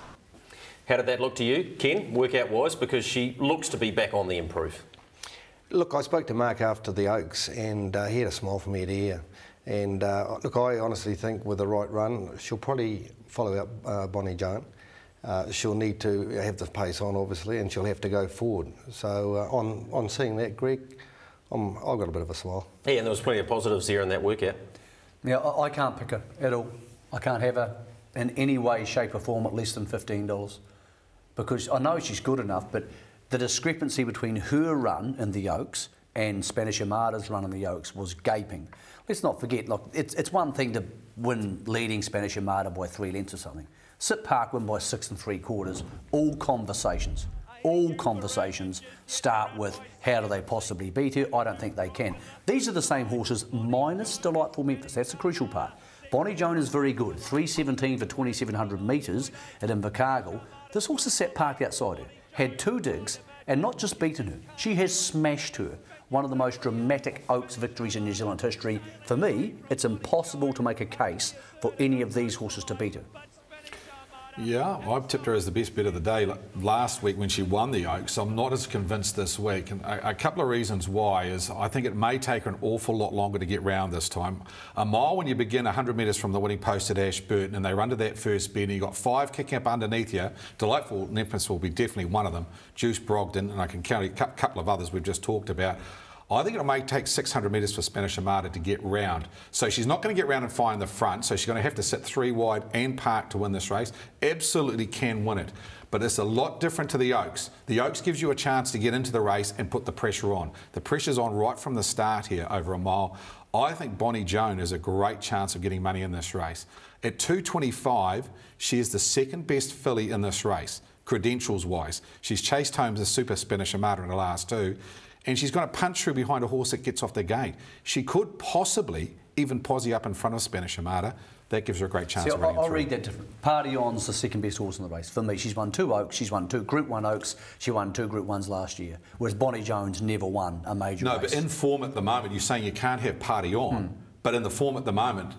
How did that look to you, Ken, workout-wise? Because she looks to be back on the improve. Look, I spoke to Mark after the Oaks, and he had a smile from ear to ear. And look, I honestly think with the right run, she'll probably follow out Bonnie Joan. She'll need to have the pace on, obviously, and she'll have to go forward. So on seeing that, Greg, I've got a bit of a smile. Yeah, and there was plenty of positives there in that workout. Yeah, I can't pick her at all. I can't have her in any way, shape or form at less than $15. Because I know she's good enough, but the discrepancy between her run in the Oaks and Spanish Armada's run in the Oaks was gaping. Let's not forget, look, it's one thing to win leading Spanish Armada by 3 lengths or something. Sit Park win by 6 3/4. All conversations start with how do they possibly beat her? I don't think they can. These are the same horses minus Delightful Memphis. That's the crucial part. Bonnie Joan is very good. 3:17 for 2,700 metres at Invercargill. This horse is sat parked outside her. Had 2 digs and not just beaten her. She has smashed her. One of the most dramatic Oaks victories in New Zealand history. For me, it's impossible to make a case for any of these horses to beat her. Yeah, I've tipped her as the best bet of the day last week when she won the Oaks. I'm not as convinced this week. And a couple of reasons why is I think it may take her an awful lot longer to get round this time. A mile when you begin 100 metres from the winning post at Ashburton and they run to that first bend and you've got 5 kicking up underneath you. Delightful Memphis will be definitely one of them. Juice Brogdon, and I can count a couple of others we've just talked about. I think it may take 600 metres for Spanish Armada to get round. So she's not going to get round and find the front, so she's going to have to sit 3 wide and park to win this race. Absolutely can win it. But it's a lot different to the Oaks. The Oaks gives you a chance to get into the race and put the pressure on. The pressure's on right from the start here over a mile. I think Bonnie Joan has a great chance of getting money in this race. At 225, she is the 2nd best filly in this race, credentials-wise. She's chased home the Super Spanish Armada in the last 2. And she's going to punch through behind a horse that gets off the gate. She could possibly even posse up in front of Spanish Armada. That gives her a great chance of running I'll through. read that different. Party On's the 2nd best horse in the race. For me, she's won 2 Oaks, she's won 2 Group 1 Oaks, she won 2 Group 1s last year. Whereas Bonnie Jones never won a major race. No, but in form at the moment, you're saying you can't have Party On, but in the form at the moment,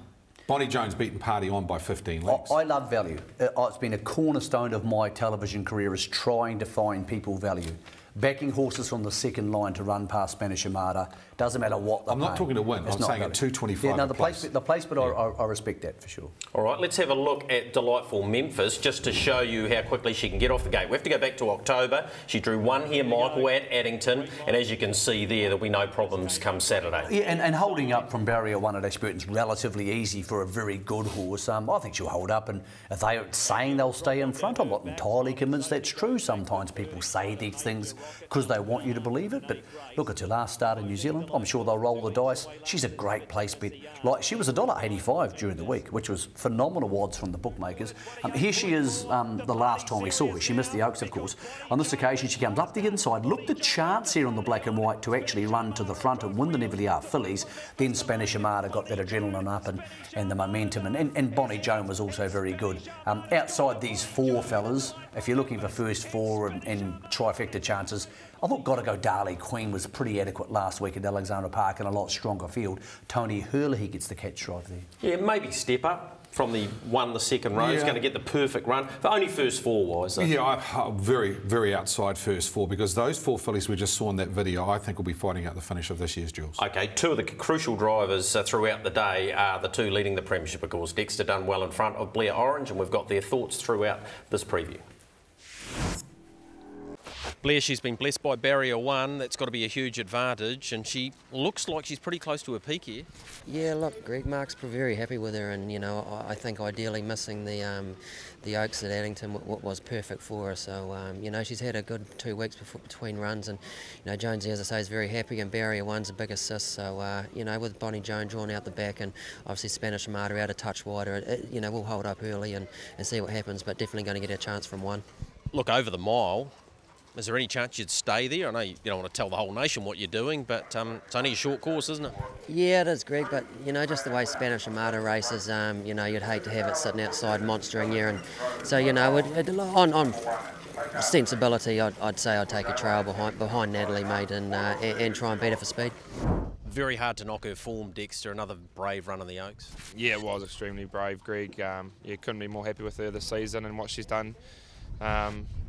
Bonnie Jones beaten Party On by 15 lengths. I love value. It's been a cornerstone of my television career is trying to find people value. Backing horses from the 2nd line to run past Spanish Armada, doesn't matter what they're I'm not talking to win, I'm saying at 225. Yeah, no, the placement, I respect that for sure. All right, let's have a look at Delightful Memphis just to show you how quickly she can get off the gate. We have to go back to October. She drew 1 here, Michael, at Addington, and as you can see there, there'll be no problems come Saturday. Yeah, and holding up from barrier 1 at Ashburton's relatively easy for a very good horse. I think she'll hold up, and if they're saying they'll stay in front, I'm not entirely convinced that's true. Sometimes people say these things because they want you to believe it, but look, it's her last start in New Zealand. I'm sure they'll roll the dice. She's a great place bet. Like, she was $1.85 during the week, which was phenomenal odds from the bookmakers. Here she is the last time we saw her. She missed the Oaks, of course. On this occasion, she comes up the inside. Look, the chance here on the black and white to actually run to the front and win the Neverly fillies. Then Spanish Armada got that adrenaline up and the momentum. And Bonnie Joan was also very good. Outside these 4 fellas, if you're looking for first 4 and trifecta chances, I thought Gotta Go Darley Queen was pretty adequate last week at Alexandra Park in a lot stronger field. Tony Hurley gets the catch right there. Yeah, maybe step up from the 1, the 2nd row. He's going to get the perfect run. For only first 4 wise, though. Yeah, I'm very, very outside first 4 because those 4 fillies we just saw in that video, I think will be fighting out the finish of this year's Jules. Okay, 2 of the crucial drivers throughout the day are the 2 leading the premiership, of course. Dexter done well in front of Blair Orange, and we've got their thoughts throughout this preview. Blair, she's been blessed by barrier 1. That's got to be a huge advantage, and she looks like she's pretty close to her peak here. Yeah, look, Greg, Mark's very happy with her, and you know, I think ideally missing the Oaks at Addington was perfect for her. So you know, she's had a good 2 weeks between runs, and you know, Jonesy, as I say, is very happy, and barrier 1's a big assist. So you know, with Bonnie Joan drawn out the back, and obviously Spanish Armada out a touch wider, you know, we'll hold up early and see what happens, but definitely going to get a chance from 1. Look, over the mile, Is there any chance you'd stay there? I know you don't want to tell the whole nation what you're doing, but it's only a short course, isn't it? Yeah, it is, Greg, but, you know, just the way Spanish Armada races, you know, you'd hate to have it sitting outside monstering you. And so, you know, on sensibility, I'd say I'd take a trail behind Natalie, mate, and try and beat her for speed. Very hard to knock her form, Dexter. Another brave run in the Oaks. Yeah, it was extremely brave, Greg. Yeah, couldn't be more happy with her this season and what she's done.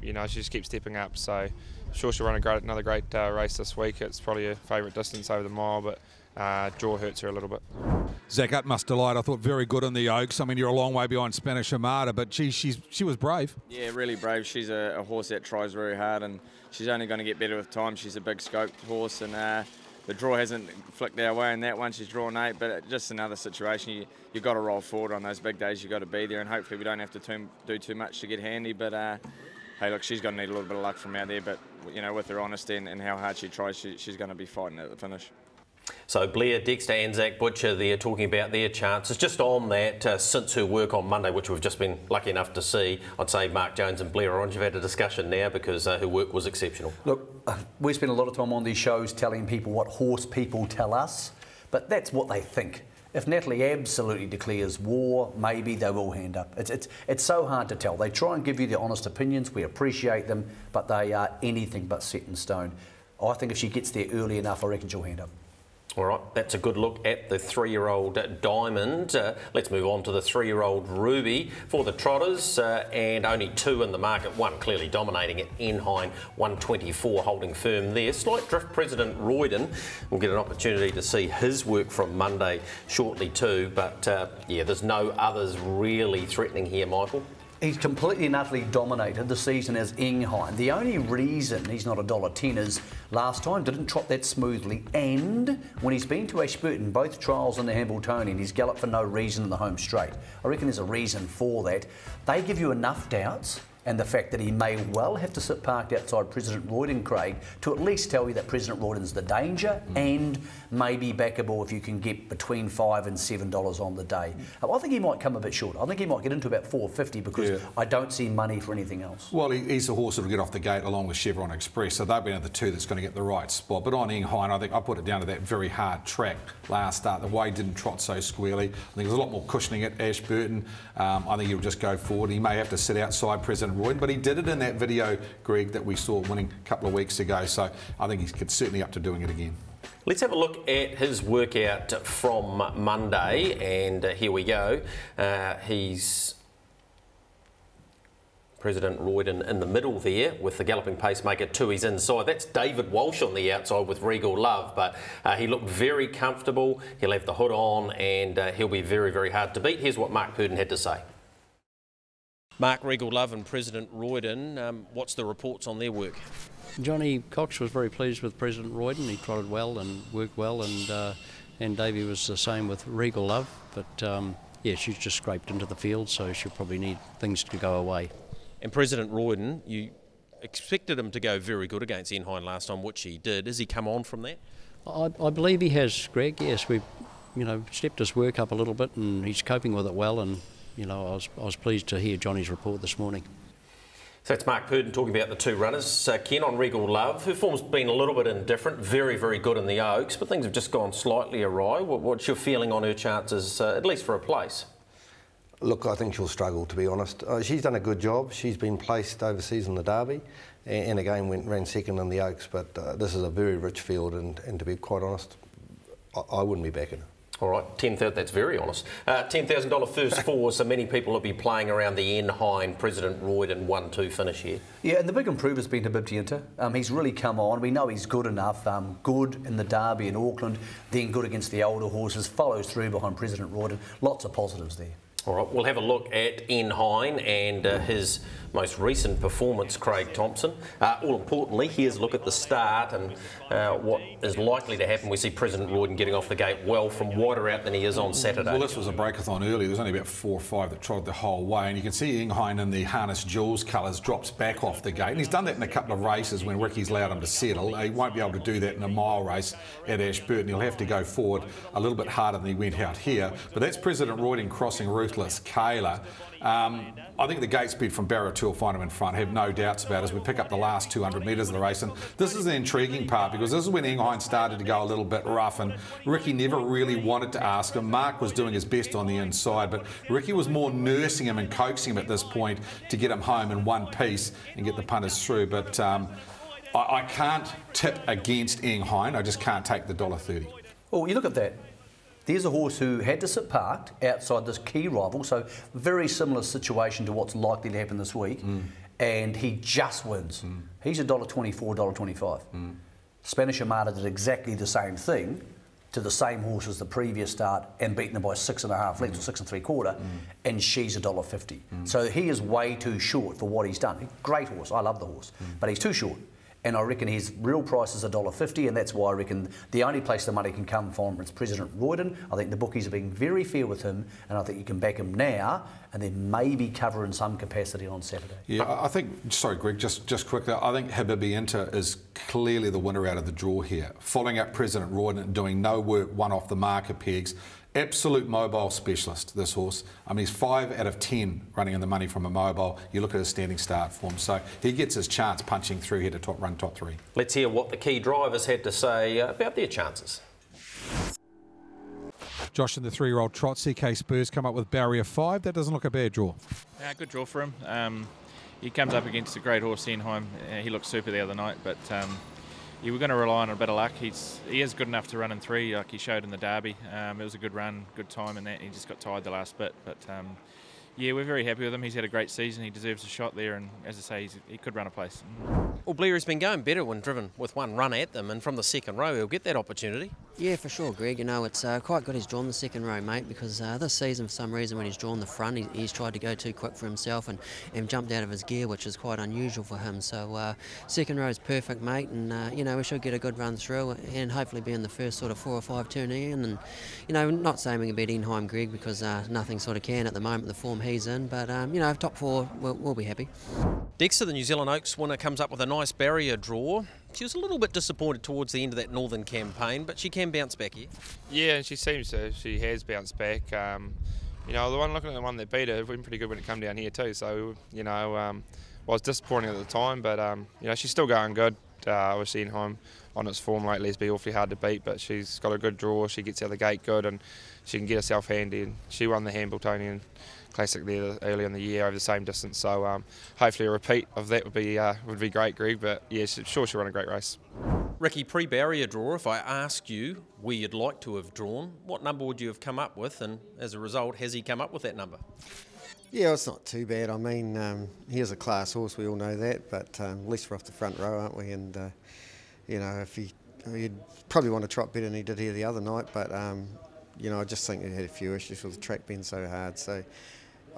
You know, she just keeps stepping up, so I'm sure she'll run another great race this week. It's probably her favourite distance over the mile, but draw hurts her a little bit. Zach, utmost delight. I thought very good in the Oaks. I mean, you're a long way behind Spanish Armada, but she was brave. Yeah, really brave. She's a horse that tries very hard, and she's only going to get better with time. She's a big scoped horse, and the draw hasn't flicked our way in that one. She's drawn 8, but just another situation. You've got to roll forward on those big days. You've got to be there, and hopefully we don't have to do too much to get handy. But hey, look, she's going to need a little bit of luck from out there. But you know, with her honesty and how hard she tries, she's going to be fighting at the finish. So Blair, Dexter and Zach Butcher there talking about their chances. Just on that, since her work on Monday, which we've just been lucky enough to see, I'd say Mark Jones and Blair Orange have had a discussion now because her work was exceptional. Look, we spend a lot of time on these shows telling people what horse people tell us, but that's what they think. If Natalie absolutely declares war, maybe they will hand up. It's so hard to tell. They try and give you their honest opinions. We appreciate them, but they are anything but set in stone. I think if she gets there early enough, I reckon she'll hand up. All right, that's a good look at the 3-year-old Diamond. Let's move on to the 3-year-old Ruby for the Trotters, and only 2 in the market. One clearly dominating it, Enhine, 124 holding firm there. Slight drift, President Royden. We'll get an opportunity to see his work from Monday shortly too, but yeah, there's no others really threatening here, Michael. He's completely and utterly dominated the season as Enhine. The only reason he's not $1.10 is last time didn't trot that smoothly, and when he's been to Ashburton, both trials and the Hambletonian, he's galloped for no reason in the home straight. I reckon there's a reason for that. They give you enough doubts, and the fact that he may well have to sit parked outside President Royden, Craig, to at least tell you that President Royden's the danger and maybe backable if you can get between $5 and $7 on the day. I think he might come a bit short. I think he might get into about $4.50 because I don't see money for anything else. Well, he's a horse that'll get off the gate along with Chevron Express, so they'll be the 2 that's going to get the right spot. But on Enhine, I think I put it down to that very hard track last start. The way didn't trot so squarely. I think there's a lot more cushioning at Ashburton. I think he'll just go forward. He may have to sit outside President Royden, but he did it in that video, Greg, that we saw winning a couple of weeks ago. So I think he's certainly up to doing it again. Let's have a look at his workout from Monday, and here we go. He's President Royden in the middle there with the galloping pacemaker Tui's inside. That's David Walsh on the outside with Regal Love, but he looked very comfortable. He'll have the hood on, and he'll be very, very hard to beat. Here's what Mark Purdon had to say. Mark, Regal Love and President Royden, what's the reports on their work? Johnny Cox was very pleased with President Royden. He trotted well and worked well, and Davey was the same with Regal Love. But yeah, she's just scraped into the field, so she'll probably need things to go away. And President Royden, you expected him to go very good against Enhine last time, which he did. Has he come on from that? I believe he has, Greg. Yes, we've stepped his work up a little bit, and he's coping with it well. And I was pleased to hear Johnny's report this morning. So that's Mark Purdon talking about the 2 runners. Ken on Regal Love, her form's been a little bit indifferent, very, very good in the Oaks, but things have just gone slightly awry. What's your feeling on her chances, at least for a place? Look, I think she'll struggle, to be honest. She's done a good job. She's been placed overseas in the Derby and again ran second in the Oaks, but this is a very rich field, and to be quite honest, I wouldn't be backing her. All right, that's very honest. $10,000 first 4, so many people will be playing around the Enhine President Royden 1-2 finish here. Yeah, and the big improver's been to Bibtianta. He's really come on. We know he's good enough. Good in the Derby in Auckland, then good against the older horses, follows through behind President Royden. Lots of positives there. All right, we'll have a look at Enhine and his most recent performance, Craig Thompson. All importantly, here's a look at the start and what is likely to happen. We see President Royden getting off the gate well from wider out than he is on Saturday. Well, this was a breakathon early. There's only about 4 or 5 that trotted the whole way, and you can see Enhine in the Harness Jewels colours drops back off the gate, and he's done that in a couple of races when Ricky's allowed him to settle. He won't be able to do that in a mile race at Ashburton. He'll have to go forward a little bit harder than he went out here, but that's President Royden crossing Ruthless Nicholas Kayla. I think the gate speed from Barra 2 will find him in front. I have no doubts about it as we pick up the last 200 metres of the race. And this is the intriguing part, because this is when Inghine started to go a little bit rough, and Ricky never really wanted to ask him. Mark was doing his best on the inside, but Ricky was more nursing him and coaxing him at this point to get him home in one piece and get the punters through. But I can't tip against Inghine. I just can't take the $1.30. Well, you look at that. There's a horse who had to sit parked outside this key rival, so very similar situation to what's likely to happen this week, and he just wins. He's $1.24, $1.25. Spanish Armada did exactly the same thing to the same horse as the previous start and beaten them by 6.5 lengths or 6 3/4, and she's $1.50. So he is way too short for what he's done. Great horse, I love the horse, but he's too short. And I reckon his real price is $1.50, and that's why I reckon the only place the money can come from is President Royden. I think the bookies are being very fair with him, and I think you can back him now and then maybe cover in some capacity on Saturday. Yeah, I think, sorry Greg, just quickly, I think Habibi Inter is clearly the winner out of the draw here. Following up President Royden and doing no work, one off the marker pegs. Absolute mobile specialist, this horse. I mean, he's 5 out of 10 running in the money from a mobile. You look at his standing start form, so he gets his chance punching through here to run top 3. Let's hear what the key drivers had to say about their chances. Josh, in the 3-year-old trot, CK Spurs come up with barrier 5. That doesn't look a bad draw. Yeah, good draw for him. He comes up against a great horse, Inghine. He looked super the other night, but you were going to rely on a bit of luck. He is good enough to run in 3, like he showed in the Derby. It was a good run, good time in that. He just got tired the last bit, but yeah, we're very happy with him. He's had a great season. He deserves a shot there, and as I say, he could run a place. Well, Blair has been going better when driven with one run at them, and from the second row he'll get that opportunity. Yeah, for sure, Greg. You know, it's quite good he's drawn the second row, mate, because this season, for some reason, when he's drawn the front, he's tried to go too quick for himself and jumped out of his gear, which is quite unusual for him. So second row is perfect, mate, and, you know, we should get a good run through and hopefully be in the first sort of 4 or 5 turn in. And, you know, not saying we can beat Inghine, Greg, because nothing sort of can at the moment, the form he's in, but, you know, top 4, we'll be happy. Dexter, the New Zealand Oaks winner, comes up with a nice barrier draw. She was a little bit disappointed towards the end of that Northern campaign, but she can bounce back here. Yeah, and she seems to. She has bounced back. You know, looking at the one that beat her, went pretty good when it came down here too. So, you know, was disappointing at the time, but you know, she's still going good. Obviously, Inghine on its form lately has been awfully hard to beat, but she's got a good draw. She gets out of the gate good, and she can get herself handy. And she won the Hambletonian Classic there early in the year over the same distance. So hopefully a repeat of that would be great, Greg. But yeah, sure she'll run a great race. Ricky, pre-barrier draw, if I asked you where you'd like to have drawn, what number would you have come up with? And as a result, has he come up with that number? Yeah, it's not too bad. I mean, he is a class horse, we all know that, but at least we're off the front row, aren't we? And, you know, he'd probably want to trot better than he did here the other night, but, you know, I just think he had a few issues with the track being so hard. So,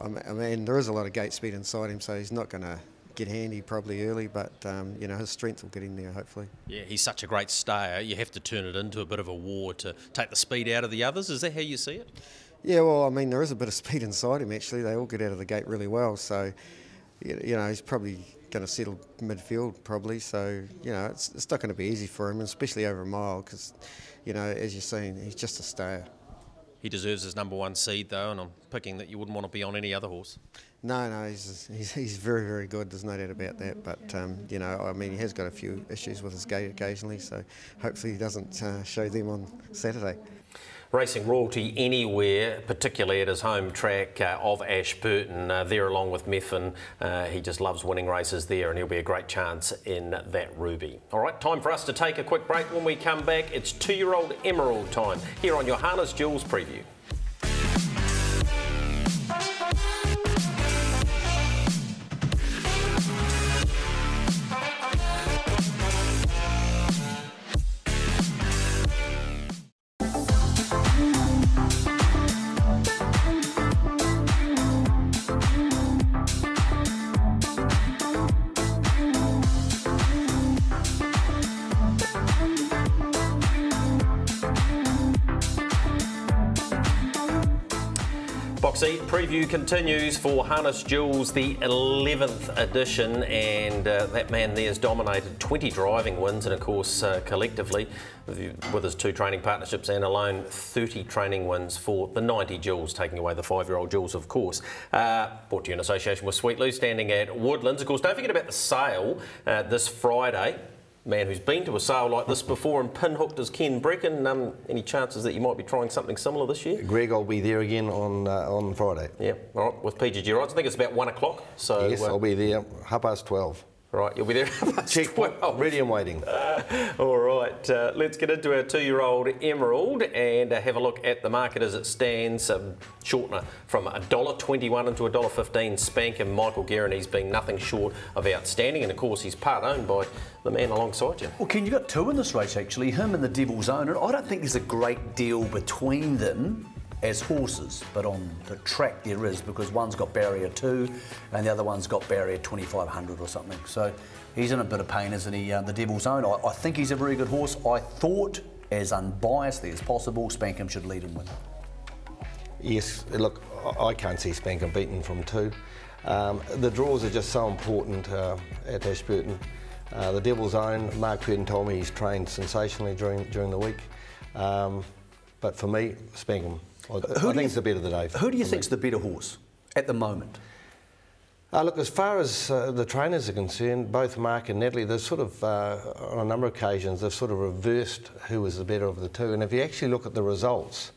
I mean, there is a lot of gate speed inside him, so he's not going to get handy probably early, but, you know, his strength will get in there, hopefully. Yeah, he's such a great stayer. You have to turn it into a bit of a war to take the speed out of the others. Is that how you see it? Yeah, well, I mean, there is a bit of speed inside him, actually. They all get out of the gate really well, so, you know, he's probably going to settle midfield, probably. So, you know, it's not going to be easy for him, especially over a mile, because, you know, as you're saying, he's just a stayer. He deserves his #1 seed, though, and I'm picking that you wouldn't want to be on any other horse. No, he's very, very good. There's no doubt about that. But, you know, I mean, he has got a few issues with his gate occasionally, so hopefully he doesn't show them on Saturday. Racing royalty anywhere, particularly at his home track of Ashburton, there along with Methven. He just loves winning races there, and he'll be a great chance in that Ruby. All right, time for us to take a quick break. When we come back, it's 2-year-old Emerald time here on your Harness Jewels preview. Foxy, preview continues for Harness Jewels, the 11th edition, and that man there's dominated 20 driving wins, and of course collectively with his 2 training partnerships and alone 30 training wins for the 90 Jewels, taking away the 5-year-old Jewels, of course. Brought to you in association with Sweetloo, standing at Woodlands. Of course, don't forget about the sale this Friday. Man who's been to a sale like this before and pinhooked is Ken Brecken. Any chances that you might be trying something similar this year? Greg, I'll be there again on Friday. Yeah, all right, with PGG Rides. I think it's about 1 o'clock. So yes, I'll be there 12:30. Right, you'll be there at Check, 12. Ready and waiting. All right, let's get into our 2-year-old Emerald and have a look at the market as it stands. Shortener from $1.21 into $1.15. Spankham, Michael Guerinese being nothing short of outstanding, and of course he's part owned by the man alongside you. Well, Ken, you've got 2 in this race actually, him and the Devil's Own, and I don't think there's a great deal between them as horses, but on the track there is, because one's got barrier 2 and the other one's got barrier 2500 or something. So he's in a bit of pain, isn't he, the Devil's Own? I think he's a very good horse. I thought, as unbiasedly as possible, Spankham should lead him with. Yes, look, I can't see Spankham beaten from 2. The draws are just so important at Ashburton. The Devil's Own, Mark Purdon told me he's trained sensationally during the week. But for me, Spankham. I think it's the better of the day. Who do you think's the better horse at the moment? Look, as far as the trainers are concerned, both Mark and Natalie, they've sort of, on a number of occasions, they've sort of reversed who was the better of the 2. And if you actually look at the results,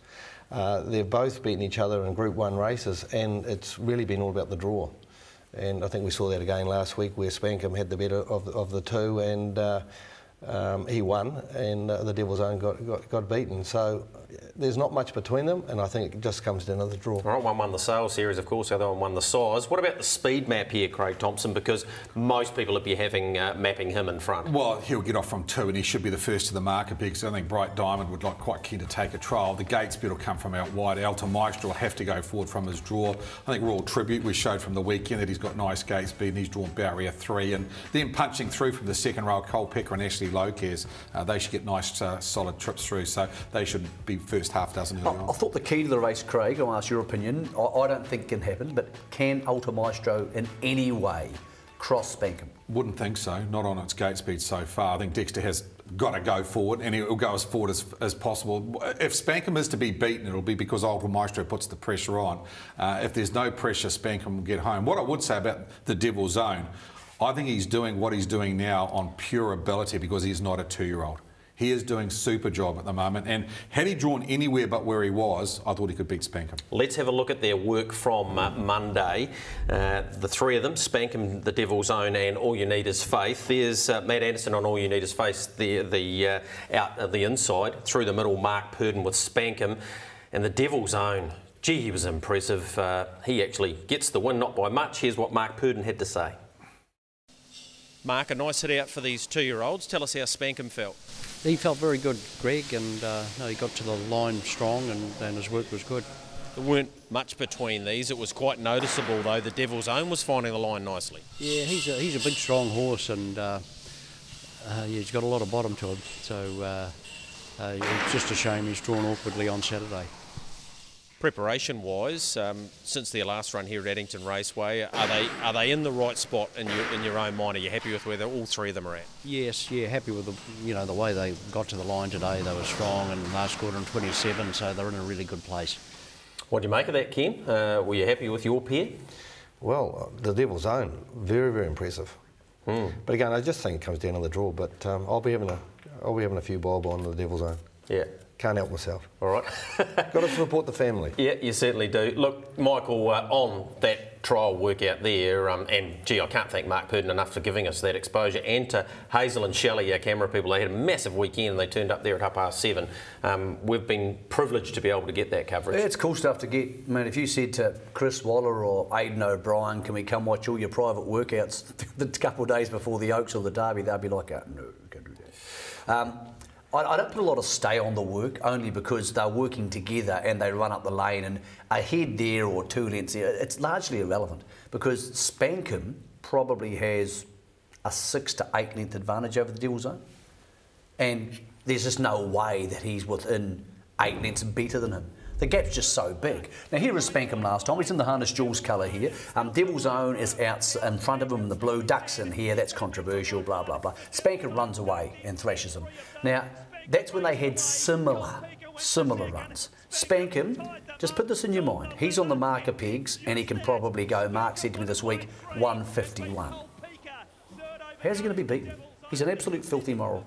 they've both beaten each other in Group 1 races, and it's really been all about the draw. And I think we saw that again last week, where Spankham had the better of the 2, and he won, and the Devil's Own got beaten. So there's not much between them, and I think it just comes down to the draw. All right, one won the sale series, of course, the other one won the size. What about the speed map here, Craig Thompson? Because most people would be having mapping him in front. Well, he'll get off from 2 and he should be the first to the market, because I think Bright Diamond would like quite keen to take a trial. The gate speed will come from out wide. Alta Maestro will have to go forward from his draw. I think Royal Tribute, we showed from the weekend that he's got nice gate speed and he's drawn barrier 3. And then punching through from the second row, Cole Pecker and Ashley Lopez, they should get nice solid trips through. So they should be first half dozen. I thought the key to the race, Craig, I'll ask your opinion, I don't think it can happen, but can Alta Maestro in any way cross Spankham? Wouldn't think so, not on its gate speed so far. I think Dexter has got to go forward, and he'll go as forward as possible. If Spankham is to be beaten, it'll be because Alta Maestro puts the pressure on. If there's no pressure, Spankham will get home. What I would say about the Devil's Own, I think he's doing what he's doing now on pure ability, because he's not a 2-year-old. He is doing super job at the moment, and had he drawn anywhere but where he was, I thought he could beat Spankham. Let's have a look at their work from Monday. The 3 of them, Spankham, the Devil's Own and All You Need Is Faith. There's Matt Anderson on All You Need Is Faith, out at the inside. Through the middle, Mark Purdon with Spankham. And the Devil's Own, gee, he was impressive. He actually gets the win, not by much. Here's what Mark Purdon had to say. Mark, a nice hit out for these 2-year-olds. Tell us how Spankham felt. He felt very good, Greg, and he got to the line strong, and his work was good. There weren't much between these. It was quite noticeable, though. The Devil's Own was finding the line nicely. Yeah, he's a big, strong horse, and he's got a lot of bottom to him. So it's just a shame he's drawn awkwardly on Saturday. Preparation-wise, since their last run here at Addington Raceway, are they in the right spot in your own mind? Are you happy with where all 3 of them are at? Yes, yeah, happy with the way they got to the line today. They were strong, and last quarter in 27, so they're in a really good place. What do you make of that, Ken? Were you happy with your pair? Well, the Devil's Own, very, very impressive. But again, I just think it comes down to the draw. But I'll be having a few bob on the Devil's Own. Yeah. Can't help myself. All right. Got to support the family. Yeah, you certainly do. Look, Michael, on that trial workout there, and gee, I can't thank Mark Purdon enough for giving us that exposure, and to Hazel and Shelley, our camera people. They had a massive weekend and they turned up there at 7:30. We've been privileged to be able to get that coverage. Yeah, it's cool stuff to get. I mean, if you said to Chris Waller or Aidan O'Brien, can we come watch all your private workouts the couple of days before the Oaks or the Derby, they'd be like, no, can't do that. I don't put a lot of stay on the work, only because they're working together and they run up the lane, and a head there or 2 lengths there, it's largely irrelevant, because Spankham probably has a 6 to 8 length advantage over the Devil's Own, and there's just no way that he's within 8 lengths better than him. The gap's just so big. Now here is Spankham last time. He's in the Harness Jewels colour here. Devil's Own is out in front of him in the blue. Ducks in here. That's controversial, blah, blah, blah. Spankham runs away and thrashes him. Now, that's when they had similar runs. Spankham, just put this in your mind. He's on the marker pegs and he can probably go, Mark said to me this week, 151. How's he going to be beaten? He's an absolute filthy moral.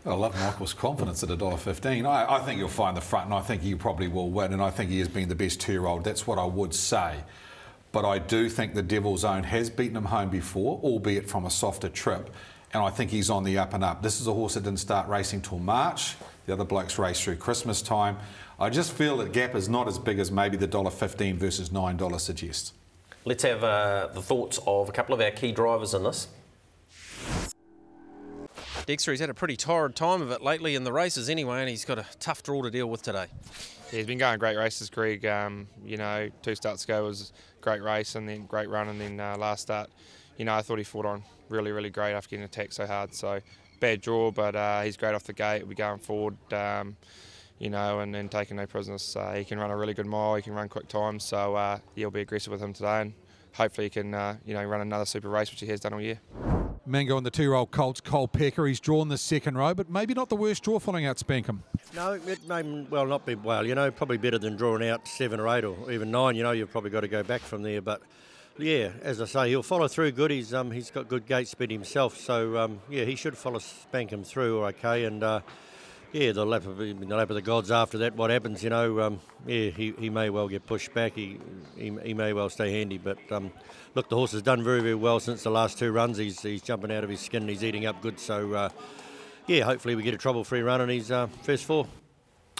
I love Michael's confidence at $1.15. I think you'll find the front, and I think he probably will win, and I think he has been the best 2-year-old. That's what I would say. But I do think the Devil's Own has beaten him home before, albeit from a softer trip, and I think he's on the up and up. This is a horse that didn't start racing till March. The other blokes raced through Christmas time. I just feel that gap is not as big as maybe the $1.15 versus $9 suggests. Let's have the thoughts of a couple of our key drivers in this. Dexter, he's had a pretty torrid time of it lately in the races anyway, and he's got a tough draw to deal with today. Yeah, he's been going great races, Greg. You know, 2 starts ago was a great race and then great run, and then last start, you know, I thought he fought on really, really great after getting attacked so hard. So bad draw, but he's great off the gate. We'll be going forward, you know, and then taking no prisoners. He can run a really good mile, he can run quick times, so he'll be aggressive with him today, and hopefully he can, you know, run another super race, which he has done all year. Mango and the 2-year-old colts, Cole Pecker. He's drawn the second row, but maybe not the worst draw following out Spankham. No, it may well not be well, you know, probably better than drawing out 7 or 8 or even 9, you know, you've probably got to go back from there. But yeah, as I say, he'll follow through good. He's got good gate speed himself, so yeah, he should follow Spankham through okay. And yeah, the lap of the gods after that, what happens, you know, yeah, he may well get pushed back. He may well stay handy, but look, the horse has done very, very well since the last 2 runs. He's jumping out of his skin and he's eating up good. So, yeah, hopefully we get a trouble-free run in his first 4.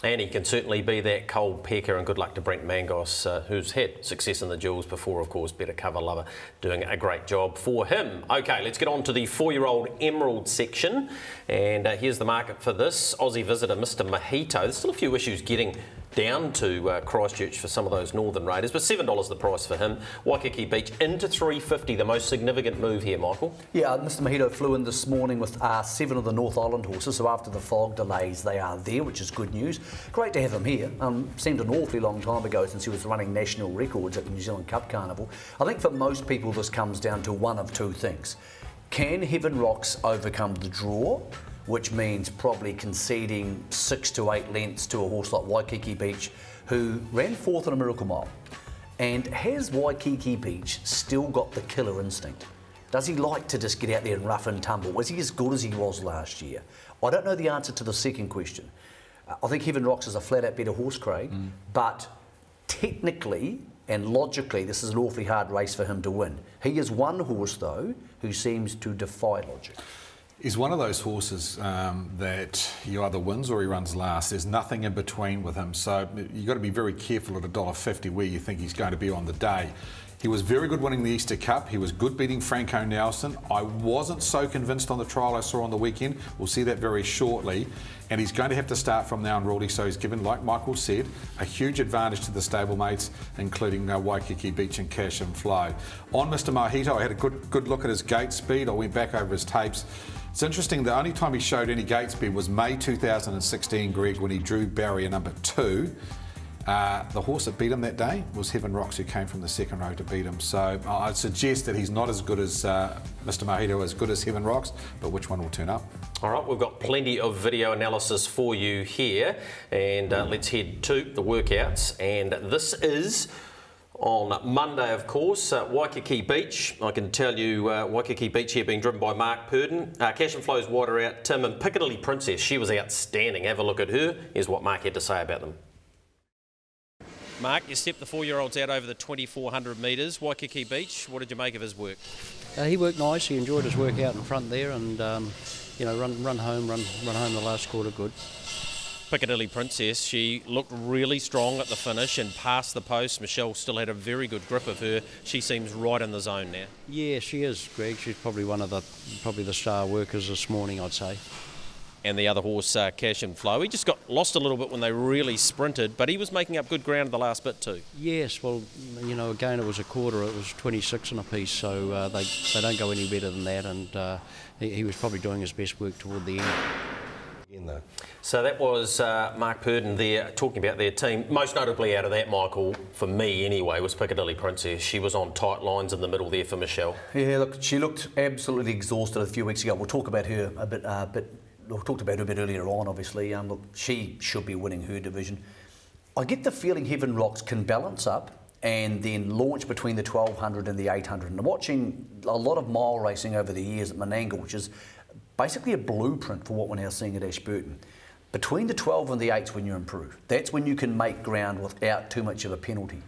And he can certainly be that Cole Pecker, and good luck to Brent Mangos, who's had success in the Jewels before, of course. Better Cover Lover doing a great job for him. OK, let's get on to the 4-year-old Emerald section. And here's the market for this. Aussie visitor, Mr Mojito. There's still a few issues getting down to Christchurch for some of those Northern Raiders, but $7 the price for him. Waikiki Beach into $3.50, the most significant move here, Michael. Yeah, Mr Mojito flew in this morning with 7 of the North Island horses, so after the fog delays they are there, which is good news. Great to have him here. Seemed an awfully long time ago since he was running national records at the New Zealand Cup Carnival. I think for most people this comes down to one of 2 things. Can Heaven Rocks overcome the draw, which means probably conceding 6 to 8 lengths to a horse like Waikiki Beach, who ran 4th in a Miracle Mile? And has Waikiki Beach still got the killer instinct? Does he like to just get out there and rough and tumble? Was he as good as he was last year? I don't know the answer to the second question. I think Heaven Rocks is a flat-out better horse, Craig, but technically and logically this is an awfully hard race for him to win. He is one horse, though, who seems to defy logic. He's one of those horses that he either wins or he runs last. There's nothing in between with him, so you've got to be very careful at $1.50 where you think he's going to be on the day. He was very good winning the Easter Cup. He was good beating Franco Nelson. I wasn't so convinced on the trial I saw on the weekend. We'll see that very shortly. And he's going to have to start from now unruly, so he's given, like Michael said, a huge advantage to the stablemates, including Waikiki Beach and Cash and Flow. On Mr Mojito, I had a good look at his gate speed. I went back over his tapes. It's interesting, the only time he showed any gate speed was May 2016, Greg, when he drew barrier number 2. The horse that beat him that day was Heaven Rocks, who came from the second row to beat him. So I'd suggest that he's not as good as Mr Mojito, as good as Heaven Rocks, but which one will turn up? All right, we've got plenty of video analysis for you here, and let's head to the workouts. And this is on Monday, of course, Waikiki Beach. I can tell you Waikiki Beach here being driven by Mark Purdon. Cash and Flow's wider out, Tim, and Piccadilly Princess. She was outstanding. Have a look at her. Here's what Mark had to say about them. Mark, you stepped the 4-year-olds out over the 2,400 metres. Waikiki Beach, what did you make of his work? He worked nice. He enjoyed his work out in front there, and you know, run home the last quarter good. Piccadilly Princess, she looked really strong at the finish and past the post. Michelle still had a very good grip of her. She seems right in the zone now. Yeah, she is, Greg. She's probably one of the star workers this morning, I'd say. And the other horse, Cash and Flow, he just got lost a little bit when they really sprinted, but he was making up good ground at the last bit too. Yes, well, you know, again, it was a quarter, it was 26 and a piece, so they don't go any better than that, and he was probably doing his best work toward the end. Again, though. So that was Mark Purdon there talking about their team. Most notably out of that, Michael, for me anyway, was Piccadilly Princess. She was on tight lines in the middle there for Michelle. Yeah, look, she looked absolutely exhausted a few weeks ago. We'll talk about her a bit, we talked about her a bit earlier on, obviously. Look, she should be winning her division. I get the feeling Heaven Rocks can balance up and then launch between the 1200 and the 800. And I'm watching a lot of mile racing over the years at Menangle, which is basically a blueprint for what we're now seeing at Ashburton. Between the 12 and the 8's when you improve. That's when you can make ground without too much of a penalty.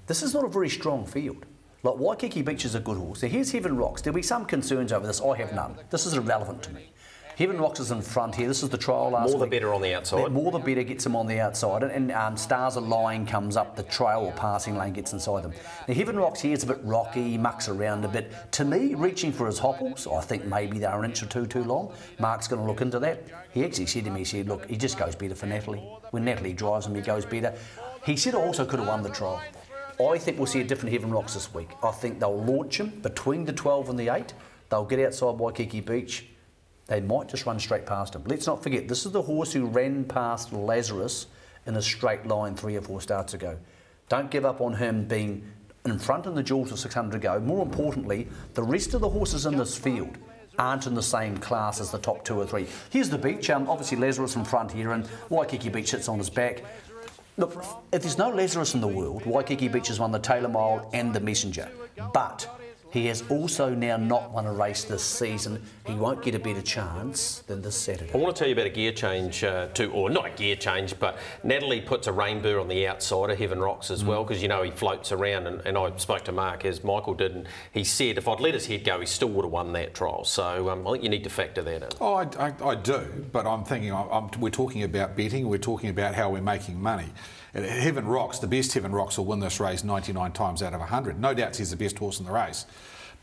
This is not a very strong field. Like, Waikiki Beach is a good horse. Now, here's Heaven Rocks. There'll be some concerns over this. I have none. This is irrelevant to me. Heaven Rocks is in front here. This is the trial last week. More the better on the outside. More the better gets him on the outside. And Stars Align comes up the trail or passing lane, gets inside them. Now, Heaven Rocks here is a bit rocky, mucks around a bit. To me, reaching for his hopples, I think maybe they're an inch or two too long. Mark's going to look into that. He actually said to me, he said, look, he just goes better for Natalie. When Natalie drives him, he goes better. He said also could have won the trial. I think we'll see a different Heaven Rocks this week. I think they'll launch him between the 12 and the 8. They'll get outside Waikiki Beach. They might just run straight past him. Let's not forget, this is the horse who ran past Lazarus in a straight line 3 or 4 starts ago. Don't give up on him being in front in the jewels of 600 to go. More importantly, the rest of the horses in this field aren't in the same class as the top 2 or 3. Here's the Beach. Obviously Lazarus in front here, and Waikiki Beach sits on his back. Look, if there's no Lazarus in the world, Waikiki Beach has won the Taylor Mile and the Messenger. But he has also now not won a race this season. He won't get a better chance than this Saturday. I want to tell you about a gear change too, or not a gear change, but Natalie puts a Rainbow on the outside of Heaven Rocks as well, because you know he floats around, and I spoke to Mark, as Michael did, and he said if I'd let his head go, he still would have won that trial. So I think you need to factor that in. Oh, I do, but I'm thinking, we're talking about betting, we're talking about how we're making money. Heaven Rocks, the best Heaven Rocks will win this race 99 times out of 100. No doubt he's the best horse in the race.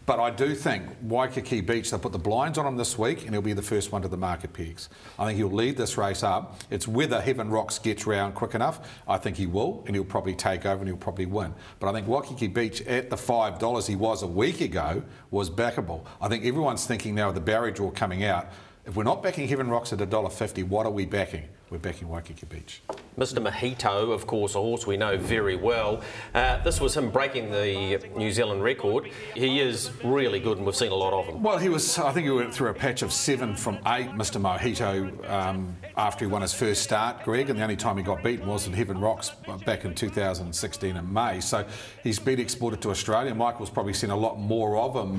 But I do think Waikiki Beach, they'll put the blinds on him this week and he'll be the first one to the market pegs. I think he'll lead this race up. It's whether Heaven Rocks gets round quick enough. I think he will, and he'll probably take over and he'll probably win. But I think Waikiki Beach at the $5 he was a week ago was backable. I think everyone's thinking now with the Barry draw coming out, if we're not backing Heaven Rocks at $1.50, what are we backing? We're backing Waikiki Beach. Mr. Mojito, of course, a horse we know very well. This was him breaking the New Zealand record. He is really good, and we've seen a lot of him. Well, I think he went through a patch of 7 from 8, Mr. Mojito, after he won his first start, Greg, and the only time he got beaten was in Heaven Rocks back in 2016 in May. So he's been exported to Australia. Michael's probably seen a lot more of him.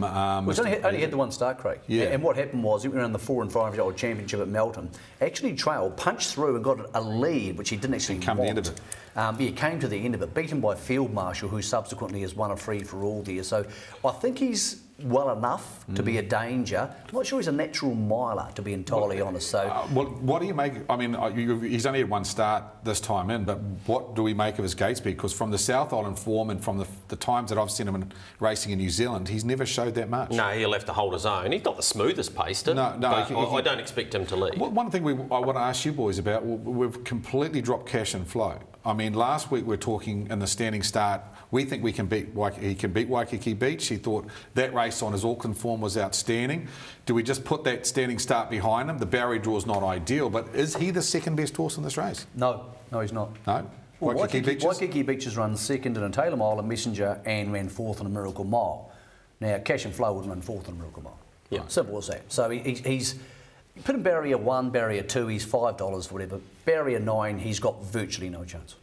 He's only had the one start, Craig. Yeah. And what happened was, he went around the 4 and 5 year old championship at Melton, actually trailed, punched through and got a lead, which he didn't actually come to the end of it. He came to the end of it, beaten by Field Marshal, who subsequently has won a free for all there. So I think he's well enough to be a danger. I'm not sure he's a natural miler, to be entirely honest. So, what do you make? I mean, he's only had one start this time in, but what do we make of his gate speed? Because from the South Island form and from the times that I've seen him racing in New Zealand, he's never showed that much. No, he'll have to hold his own. He's not the smoothest pacer. No, but I don't expect him to lead. One thing I want to ask you boys about, we've completely dropped Cash and Flow. I mean, last week we were talking in the standing start, we think he can beat Waikiki Beach. He thought that race on his Auckland form was outstanding. Do we just put that standing start behind him? The Barry draw is not ideal, but is he the second best horse in this race? No, he's not. No? Well, Waikiki Beach has run second in a Taylor Mile, a Messenger, and ran 4th in a Miracle Mile. Now, Cash and Flow would run 4th in a Miracle Mile. Yeah. Simple as that. So he's put him barrier 1, barrier 2, he's $5 whatever. Barrier 9, he's got virtually no chance.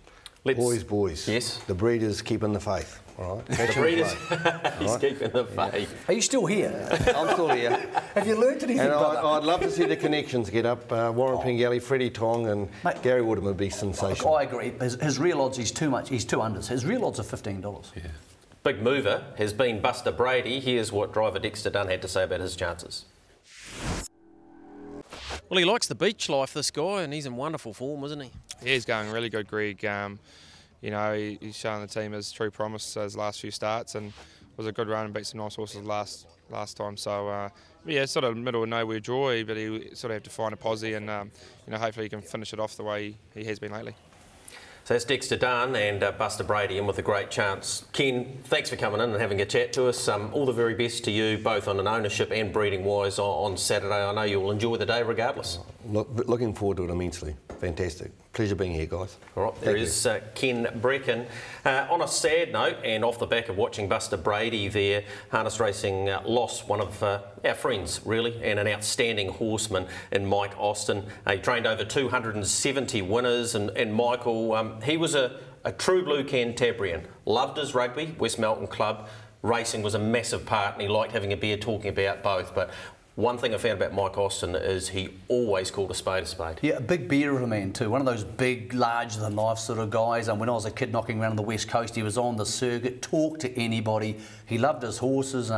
Boys. Yes. The breeders keeping the faith. All right. The breeders. He's keeping the faith. Are you still here? I'm still here. Have you learnt anything? And I'd love to see the connections get up. Warren Pengelly, Freddie Tong, and Gary Woodham would be sensational. I agree. His real odds, he's too much. He's 2 unders. His real odds are $15. Yeah. Big mover has been Buster Brady. Here's what driver Dexter Dunn had to say about his chances. Well, he likes the beach life, this guy, and he's in wonderful form, isn't he? Yeah, he's going really good, Greg. You know, he's shown the team his true promise his last few starts, and was a good run and beat some nice horses last time. So yeah, sort of middle of nowhere draw, but he sort of have to find a posse, and you know, hopefully he can finish it off the way he has been lately. So that's Dexter Dunn and Buster Brady in with a great chance. Ken, thanks for coming in and having a chat to us. All the very best to you, both on an ownership and breeding-wise on Saturday. I know you'll enjoy the day regardless. Looking forward to it immensely. Fantastic. Pleasure being here, guys. All right, there is Ken Brecken. On a sad note, and off the back of watching Buster Brady there, harness racing lost one of our friends, really, and an outstanding horseman in Mike Austin. He trained over 270 winners, and Michael, he was a true blue Cantabrian. Loved his rugby, West Melton Club. Racing was a massive part, and he liked having a beer talking about both. But one thing I found about Mike Austin is he always called a spade a spade. Yeah, a big beer of a man too. One of those big, larger-than-life sort of guys. And when I was a kid knocking around on the West Coast, he was on the circuit, talked to anybody. He loved his horses.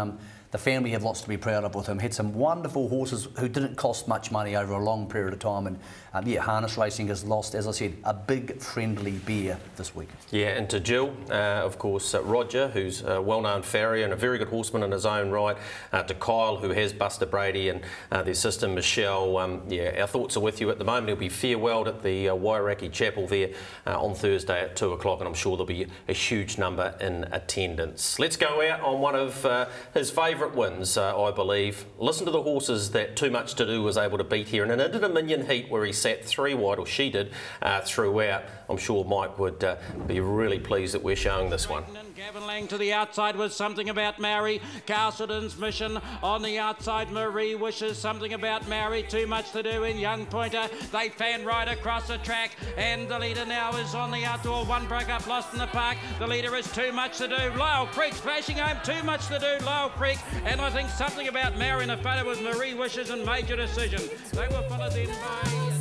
The family have lots to be proud of with him. Had some wonderful horses who didn't cost much money over a long period of time. And yeah, harness racing has lost, as I said, a big friendly beer this week. Yeah, and to Jill, of course, Roger, who's a well-known farrier and a very good horseman in his own right. To Kyle, who has Buster Brady, and their sister Michelle. Yeah, our thoughts are with you at the moment. He'll be farewelled at the Wairaki Chapel there on Thursday at 2 o'clock, and I'm sure there'll be a huge number in attendance. Let's go out on one of his favourite wins, I believe. Listen to the horses that Too Much To Do was able to beat here in an Inter-Dominion heat where he sat 3 wide, or she did, throughout. I'm sure Mike would be really pleased that we're showing this one. Gavin Lang to the outside with Something About Mary. Castleton's Mission on the outside. Marie Wishes, Something About Mary. Too Much To Do in Young Pointer. They fan right across the track, and the leader now is on the outdoor. One broke up, Lost in the Park. The leader is Too Much To Do. Lyle Creek flashing home. Too Much To Do, Lyle Creek. And I think Something About Mary in a photo with Marie Wishes and Major Decision. They were followed in by...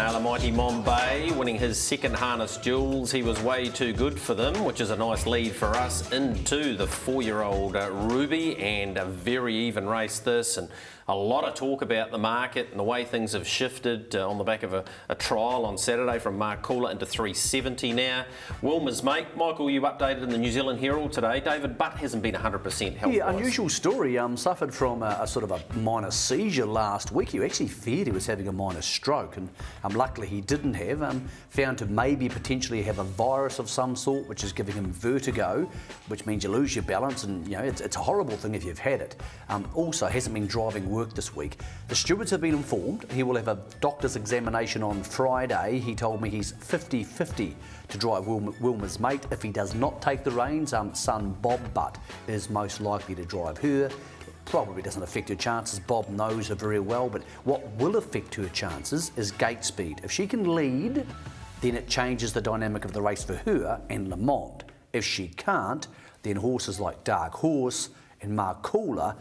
The mighty Mombay winning his second harness duels. He was way too good for them, which is a nice lead for us into the 4-year-old Ruby, and a very even race this, and a lot of talk about the market and the way things have shifted on the back of a trial on Saturday from Mark Cooler into 370 now. Wilma's mate, Michael, you updated in the New Zealand Herald today. David Butt hasn't been 100% health-wise. Yeah, unusual story. Suffered from a sort of a minor seizure last week. You actually feared he was having a minor stroke, and luckily he didn't have. Found to maybe potentially have a virus of some sort, which is giving him vertigo, which means you lose your balance, and you know it's a horrible thing if you've had it. Also, hasn't been driving work this week. The stewards have been informed he will have a doctor's examination on Friday. He told me he's 50-50 to drive Wilma's mate. If he does not take the reins, son Bob Butt is most likely to drive her. Probably doesn't affect her chances. Bob knows her very well, but what will affect her chances is gate speed. If she can lead, then it changes the dynamic of the race for her and Lamont. If she can't, then horses like Dark Horse and Mark Cooler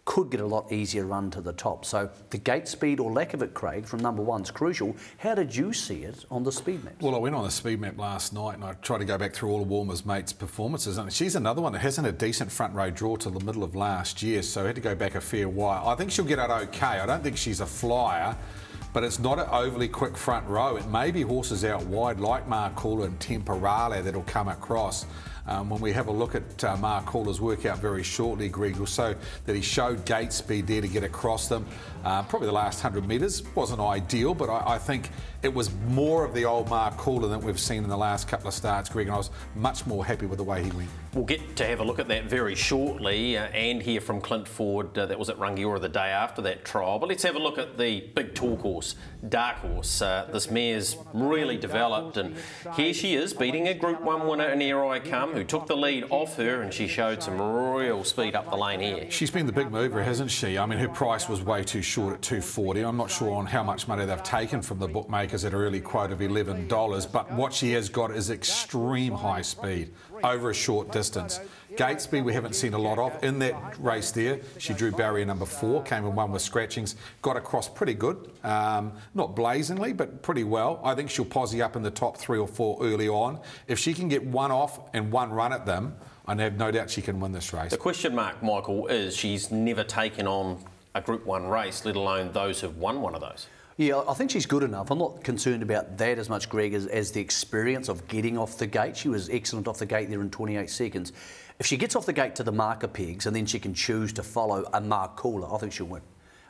could get a lot easier run to the top. So the gate speed or lack of it, Craig, from number 1 is crucial. How did you see it on the speed map? Well, I went on the speed map last night and I tried to go back through all of Wilma's mates' performances, and she's another one that hasn't a decent front row draw till the middle of last year, so I had to go back a fair while. I think she'll get out okay. I don't think she's a flyer, but it's not an overly quick front row. It may be horses out wide like Mark Cooler and Temporale that'll come across. When we have a look at Mark Cooler's workout very shortly, Greg, you'll show that he showed gate speed there to get across them. Probably the last 100 metres wasn't ideal, but I think it was more of the old Mark Cooler than we've seen in the last couple of starts, Greg, and I was much more happy with the way he went. We'll get to have a look at that very shortly and hear from Clint Ford. That was at Rangiora the day after that trial. But let's have a look at the big talk horse, Dark Horse. This mare's really developed, and here she is beating a Group 1 winner in Here I Come, who took the lead off her, and she showed some real speed up the lane here. She's been the big mover, hasn't she? I mean, her price was way too short at $2.40. I'm not sure on how much money they've taken from the bookmakers at an early quote of $11, but what she has got is extreme high speed over a short distance. Gatesby we haven't seen a lot of. In that race there, she drew barrier number 4, came and won with scratchings, got across pretty good. Not blazingly, but pretty well. I think she'll posse up in the top 3 or 4 early on. If she can get one off and one run at them, I have no doubt she can win this race. The question mark, Michael, is she's never taken on a Group 1 race, let alone those who've won one of those. Yeah, I think she's good enough. I'm not concerned about that as much, Greg, as the experience of getting off the gate. She was excellent off the gate there in 28 seconds. If she gets off the gate to the marker pegs and then she can choose to follow a mark cooler, I think she'll win.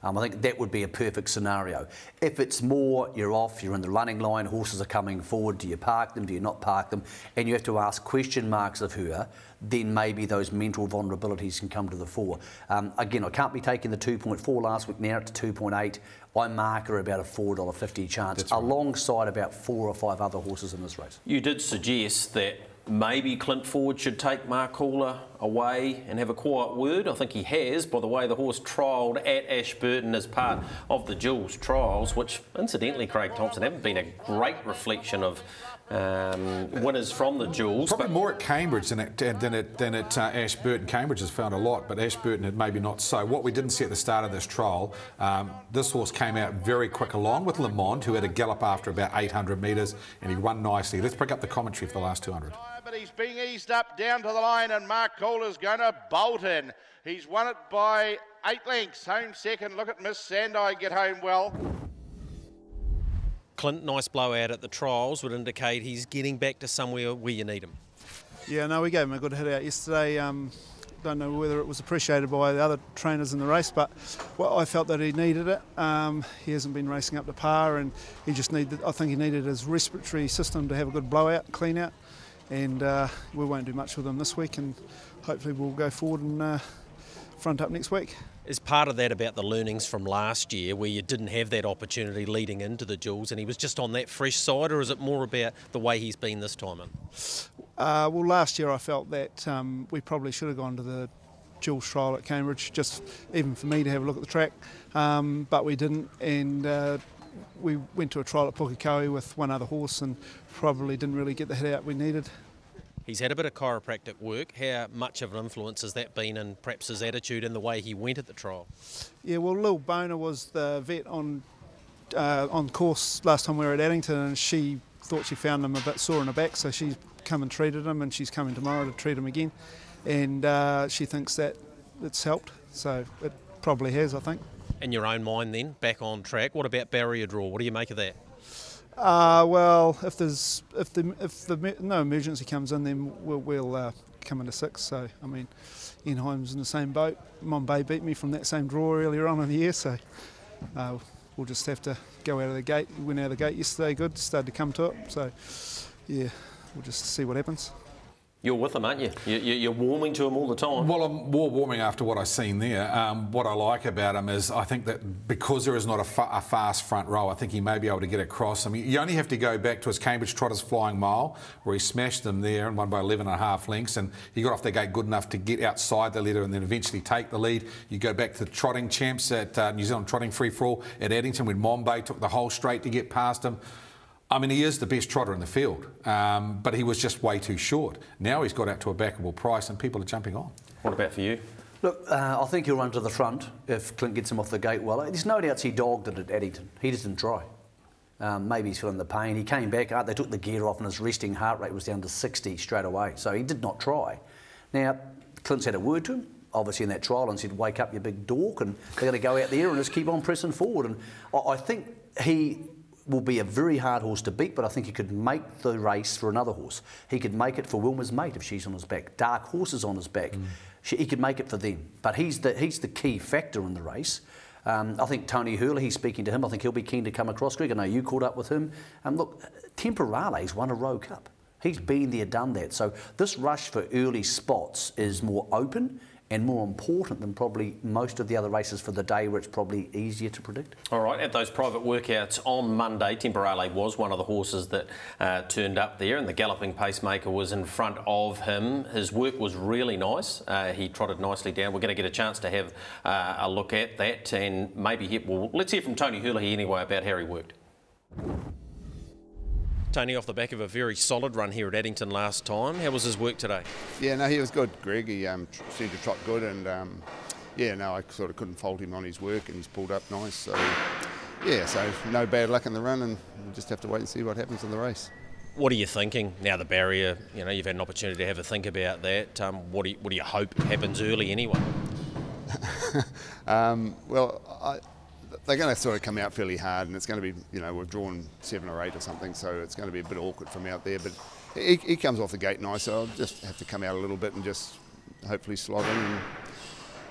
I think that would be a perfect scenario. If it's more, you're off, you're in the running line, horses are coming forward, do you park them, do you not park them, and you have to ask question marks of her, then maybe those mental vulnerabilities can come to the fore. Again, I can't be taking the 2.4 last week, now to 2.8. I mark her about a $4.50 chance, right, alongside about 4 or 5 other horses in this race. You did suggest that maybe Clint Ford should take Mark Cooler away and have a quiet word. I think he has, by the way the horse trialled at Ashburton as part of the Jules trials, which incidentally, Craig Thompson, haven't been a great reflection of winners from the Jules. Probably more at Cambridge than at Ashburton. Cambridge has found a lot, but Ashburton had maybe not so. What we didn't see at the start of this trial, this horse came out very quick along with Le Monde, who had a gallop after about 800 metres, and he won nicely. Let's pick up the commentary for the last 200. But he's being eased up down to the line, and Mark Kohler's going to bolt in. He's won it by 8 lengths. Home second. Look at Miss Sandai get home well. Clint, nice blowout at the trials would indicate he's getting back to somewhere where you need him. Yeah, no, we gave him a good hit out yesterday. Don't know whether it was appreciated by the other trainers in the race, but I felt that he needed it. He hasn't been racing up to par, and he just needed. I think he needed his respiratory system to have a good blowout, clean out, and we won't do much with him this week, and hopefully we'll go forward and front up next week. Is part of that about the learnings from last year where you didn't have that opportunity leading into the Jules and he was just on that fresh side, or is it more about the way he's been this time in? Well, last year I felt that we probably should have gone to the Jules trial at Cambridge, just even for me to have a look at the track, but we didn't, and we went to a trial at Pukekohe with one other horse and probably didn't really get the hit out we needed. He's had a bit of chiropractic work. How much of an influence has that been in perhaps his attitude and the way he went at the trial? Yeah, well, Lil Boner was the vet on course last time we were at Addington, and she thought she found him a bit sore in the back, so she's come and treated him, and she's coming tomorrow to treat him again. And she thinks that it's helped, so it probably has, I think. In your own mind then, back on track, what about barrier draw? What do you make of that? Well, if no emergency comes in, then we'll come into 6. So I mean, Enheim's in the same boat. Monbay beat me from that same draw earlier on in the year, so we'll just have to go out of the gate. We went out of the gate yesterday, good. Started to come to it, so yeah, we'll just see what happens. You're with him, aren't you? You're warming to him all the time. Well, I'm more warming after what I've seen there. What I like about him is I think that because there is not a fast front row, I think he may be able to get across. I mean, you only have to go back to his Cambridge Trotters Flying Mile, where he smashed them there and won by 11.5 lengths, and he got off the gate good enough to get outside the leader and then eventually take the lead. You go back to the trotting champs at New Zealand Trotting Free-for-All at Addington when Monbay took the whole straight to get past him. I mean, he is the best trotter in the field, but he was just way too short. Now he's got out to a backable price and people are jumping on. What about for you? Look, I think he'll run to the front if Clint gets him off the gate well. There's no doubt he dogged it at Addington. He just didn't try. Maybe he's feeling the pain. He came back, they took the gear off and his resting heart rate was down to 60 straight away. So he did not try. Now, Clint's had a word to him, obviously in that trial, and said, wake up, you big dork, and they're going to go out there and just keep on pressing forward. And I think he will be a very hard horse to beat, but I think he could make the race for another horse. He could make it for Wilma's Mate if she's on his back. Dark Horses on his back. He could make it for them. But he's the key factor in the race. I think Tony Hurley, he's speaking to him. I think he'll be keen to come across. Greg, I know you caught up with him. Look, Temporale's won a Rowe Cup. He's been there, done that. So this rush for early spots is more open and more important than probably most of the other races for the day, where it's probably easier to predict. All right, at those private workouts on Monday, Temporale was one of the horses that turned up there, and the Galloping Pacemaker was in front of him. His work was really nice. He trotted nicely down. We're going to get a chance to have a look at that, and maybe let's hear from Tony Hurley anyway about how he worked. Tony, off the back of a very solid run here at Addington last time. How was his work today? Yeah, no, he was good, Greg. He seemed to trot good, and yeah, no, I sort of couldn't fault him on his work, and he's pulled up nice. So yeah, so no bad luck in the run, and we'll just have to wait and see what happens in the race. What are you thinking now? The barrier, you know, you've had an opportunity to have a think about that. What do you hope happens early anyway? Well, they're going to sort of come out fairly hard, and it's going to be, you know, we've drawn 7 or 8 or something, so it's going to be a bit awkward from out there. But he comes off the gate nice, so I'll just have to come out a little bit and just hopefully slot in, and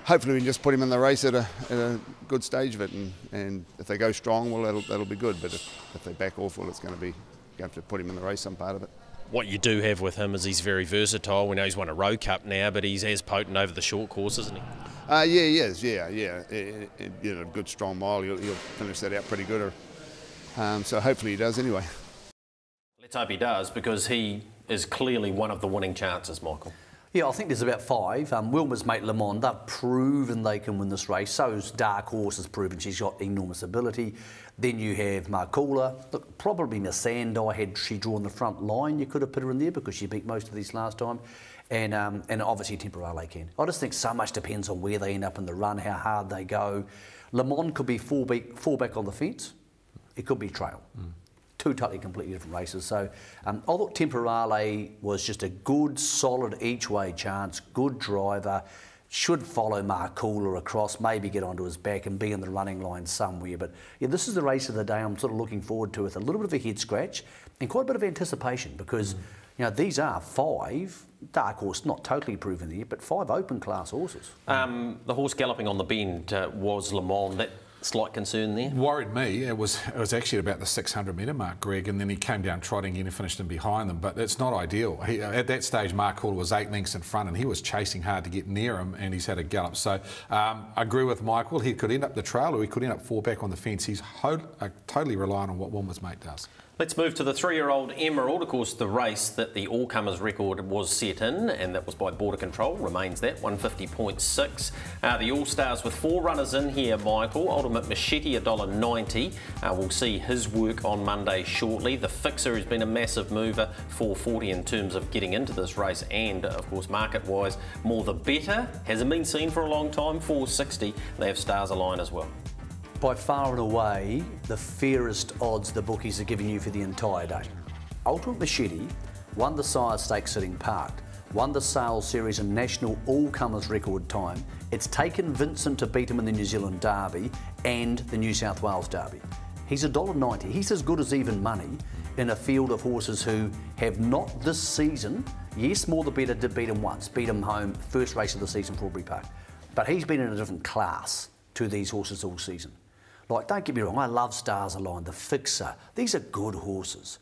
hopefully we can just put him in the race at a good stage of it. And if they go strong, well, that'll be good. But if they back off, well, it's going to be, you have to put him in the race some part of it. What you do have with him is he's very versatile. We know he's won a Rowe Cup now, but he's as potent over the short course, isn't he? Yeah, he is. Yeah. You know, a good strong mile. He'll finish that out pretty good. So hopefully he does anyway. Let's hope he does, because he is clearly one of the winning chances, Michael. Yeah, I think there's about 5. Wilma's mate Le Monde, they've proven they can win this race. So's Dark Horse has proven she's got enormous ability. Then you have Markula. Look, probably Miss Sandai, had she drawn the front line, you could have put her in there because she beat most of these last time. And obviously Temporale can. I just think so much depends on where they end up in the run, how hard they go. Le Monde could be full back on the fence. It could be trail. Two totally completely different races. So I thought Temporale was just a good, solid each-way chance, good driver, should follow Markula across, maybe get onto his back and be in the running line somewhere. But yeah, this is the race of the day I'm sort of looking forward to, with a little bit of a head scratch and quite a bit of anticipation, because you know, these are 5, Dark Horse not totally proven there, but 5 open class horses. The horse galloping on the bend was Le Monde. That slight concern there? Worried me. It was actually about the 600 metre mark, Greg, and then he came down trotting in and finished him behind them, but it's not ideal. At that stage, Markula was 8 lengths in front, and he was chasing hard to get near him, and he's had a gallop. So I agree with Michael. He could end up the trail, or he could end up 4 back on the fence. He's totally reliant on what Wilma's mate does. Let's move to the 3-year-old Emerald. Of course, the race that the all-comers record was set in, and that was by Border Control, remains that, 150.6. The All-Stars with 4 runners in here, Michael. Ultimate Machete, $1.90. We'll see his work on Monday shortly. The Fixer has been a massive mover, $4.40 in terms of getting into this race, and, of course, market-wise, more the better. Hasn't been seen for a long time, $4.60. They have Stars Align as well. By far and away, the fairest odds the bookies are giving you for the entire day. Ultimate Machete won the Sire Stakes sitting parked, won the Sales Series and National All-Comers record time. It's taken Vincent to beat him in the New Zealand Derby and the New South Wales Derby. He's $1.90. He's as good as even money in a field of horses who have not this season. Yes, More the Better did beat him once, beat him home, first race of the season for Albury Park. But he's been in a different class to these horses all season. Like, don't get me wrong, I love Stars Align, the Fixer. These are good horses.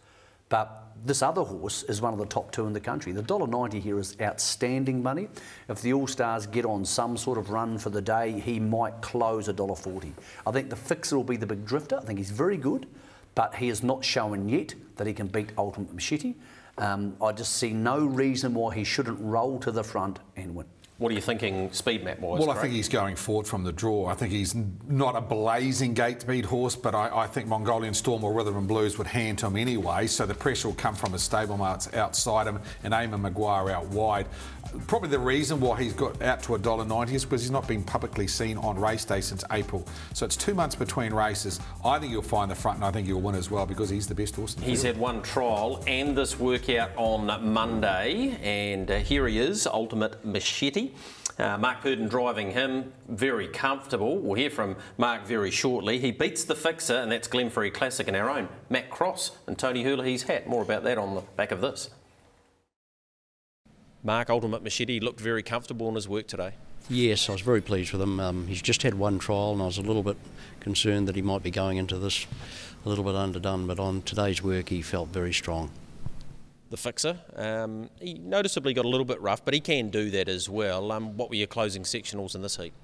But this other horse is one of the top 2 in the country. The $1.90 here is outstanding money. If the All-Stars get on some sort of run for the day, he might close $1.40. I think the Fixer will be the big drifter. I think he's very good, but he has not shown yet that he can beat Ultimate Machete. I just see no reason why he shouldn't roll to the front and win. What are you thinking speed map wise? Well, I think he's going forward from the draw. I think he's not a blazing gate speed horse, but I think Mongolian Storm or Rhythm and Blues would hand to him anyway, so the pressure will come from his stablemates outside him and Eamon Maguire out wide. Probably the reason why he's got out to $1.90 is because he's not been publicly seen on race day since April. So it's 2 months between races. I think he'll find the front, and I think he'll win as well, because he's the best horse in the He's field. had 1 trial and this workout on Monday, and here he is, Ultimate Machete. Mark Purdon driving him, very comfortable. We'll hear from Mark very shortly. He beats the Fixer, and that's Glenferrie Classic and our own Matt Cross and Tony Herlihy's hat. More about that on the back of this. Mark, Ultimate Machete looked very comfortable in his work today. Yes, I was very pleased with him. He's just had 1 trial, and I was a little bit concerned that he might be going into this a little bit underdone, but on today's work he felt very strong. The Fixer, he noticeably got a little bit rough, but he can do that as well. What were your closing sectionals in this heat?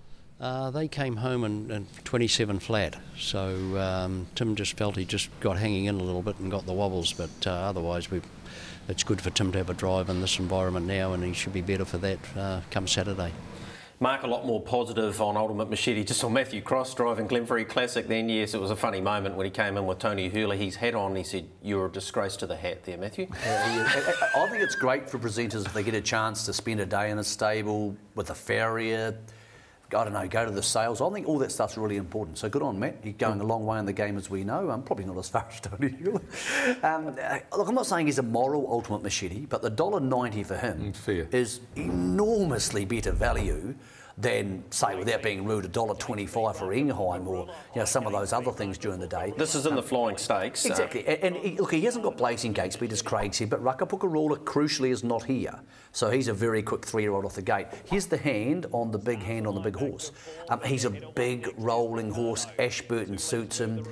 They came home in 27 flat, so Tim just felt he just got hanging in a little bit and got the wobbles, but otherwise it's good for Tim to have a drive in this environment now, and he should be better for that come Saturday. Mark, a lot more positive on Ultimate Machete. Just saw Matthew Cross driving Glenferrie Classic then. Yes, it was a funny moment when he came in with Tony Hurley. His hat on, he said, "You're a disgrace to the hat there, Matthew." I think it's great for presenters if they get a chance to spend a day in a stable with a farrier, I don't know, go to the sales. I think all that stuff's really important. So good on Matt. He's going a long way in the game, as we know. Probably not as far as Tony Hurley. Look, I'm not saying he's a moral Ultimate Machete, but the $1.90 for him is enormously better value than, say, without being rude, $1.25 for Ingeheim or some of those other things during the day. This is in the Flying Stakes. Exactly. And look, he hasn't got Blazing Gatespeed, as Craig said, but Rakapukarula crucially is not here. So he's a very quick 3-year-old off the gate. Here's the hand on the big horse. He's a big rolling horse. Ashburton suits him.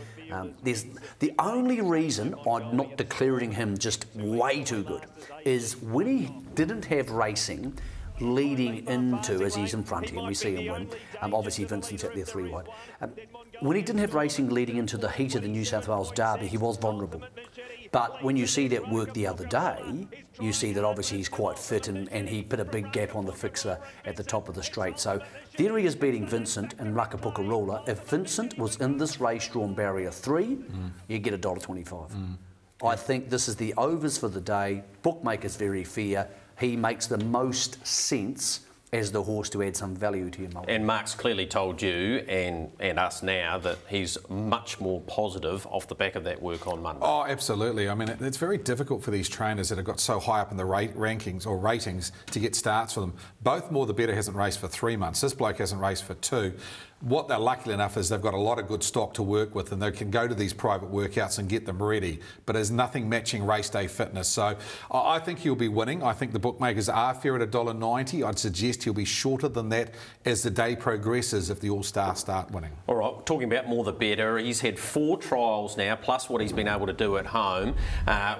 There's the only reason I'm not declaring him just way too good is when he didn't have racing leading into, as he's in front here, and we see him win. Obviously, Vincent's at there 3 wide. When he didn't have racing leading into the heat of the New South Wales Derby, he was vulnerable. But when you see that work the other day, you see that obviously he's quite fit and he put a big gap on the fixer at the top of the straight. So there he is beating Vincent and Rakapukarula. If Vincent was in this race drawn barrier 3, you get $1.25. I think this is the overs for the day. Bookmakers very fair. He makes the most sense as the horse to add some value to your multi. And Mark's clearly told you and us now that he's much more positive off the back of that work on Monday. Oh, absolutely. I mean, it's very difficult for these trainers that have got so high up in the rankings or ratings to get starts for them. Both More the Better hasn't raced for 3 months. This bloke hasn't raced for 2. What they're lucky enough is they've got a lot of good stock to work with and they can go to these private workouts and get them ready. But there's nothing matching race day fitness. So I think he'll be winning. I think the bookmakers are fair at $1.90. I'd suggest he'll be shorter than that as the day progresses if the All-Stars start winning. All right, talking about More the Better, he's had 4 trials now, plus what he's been able to do at home.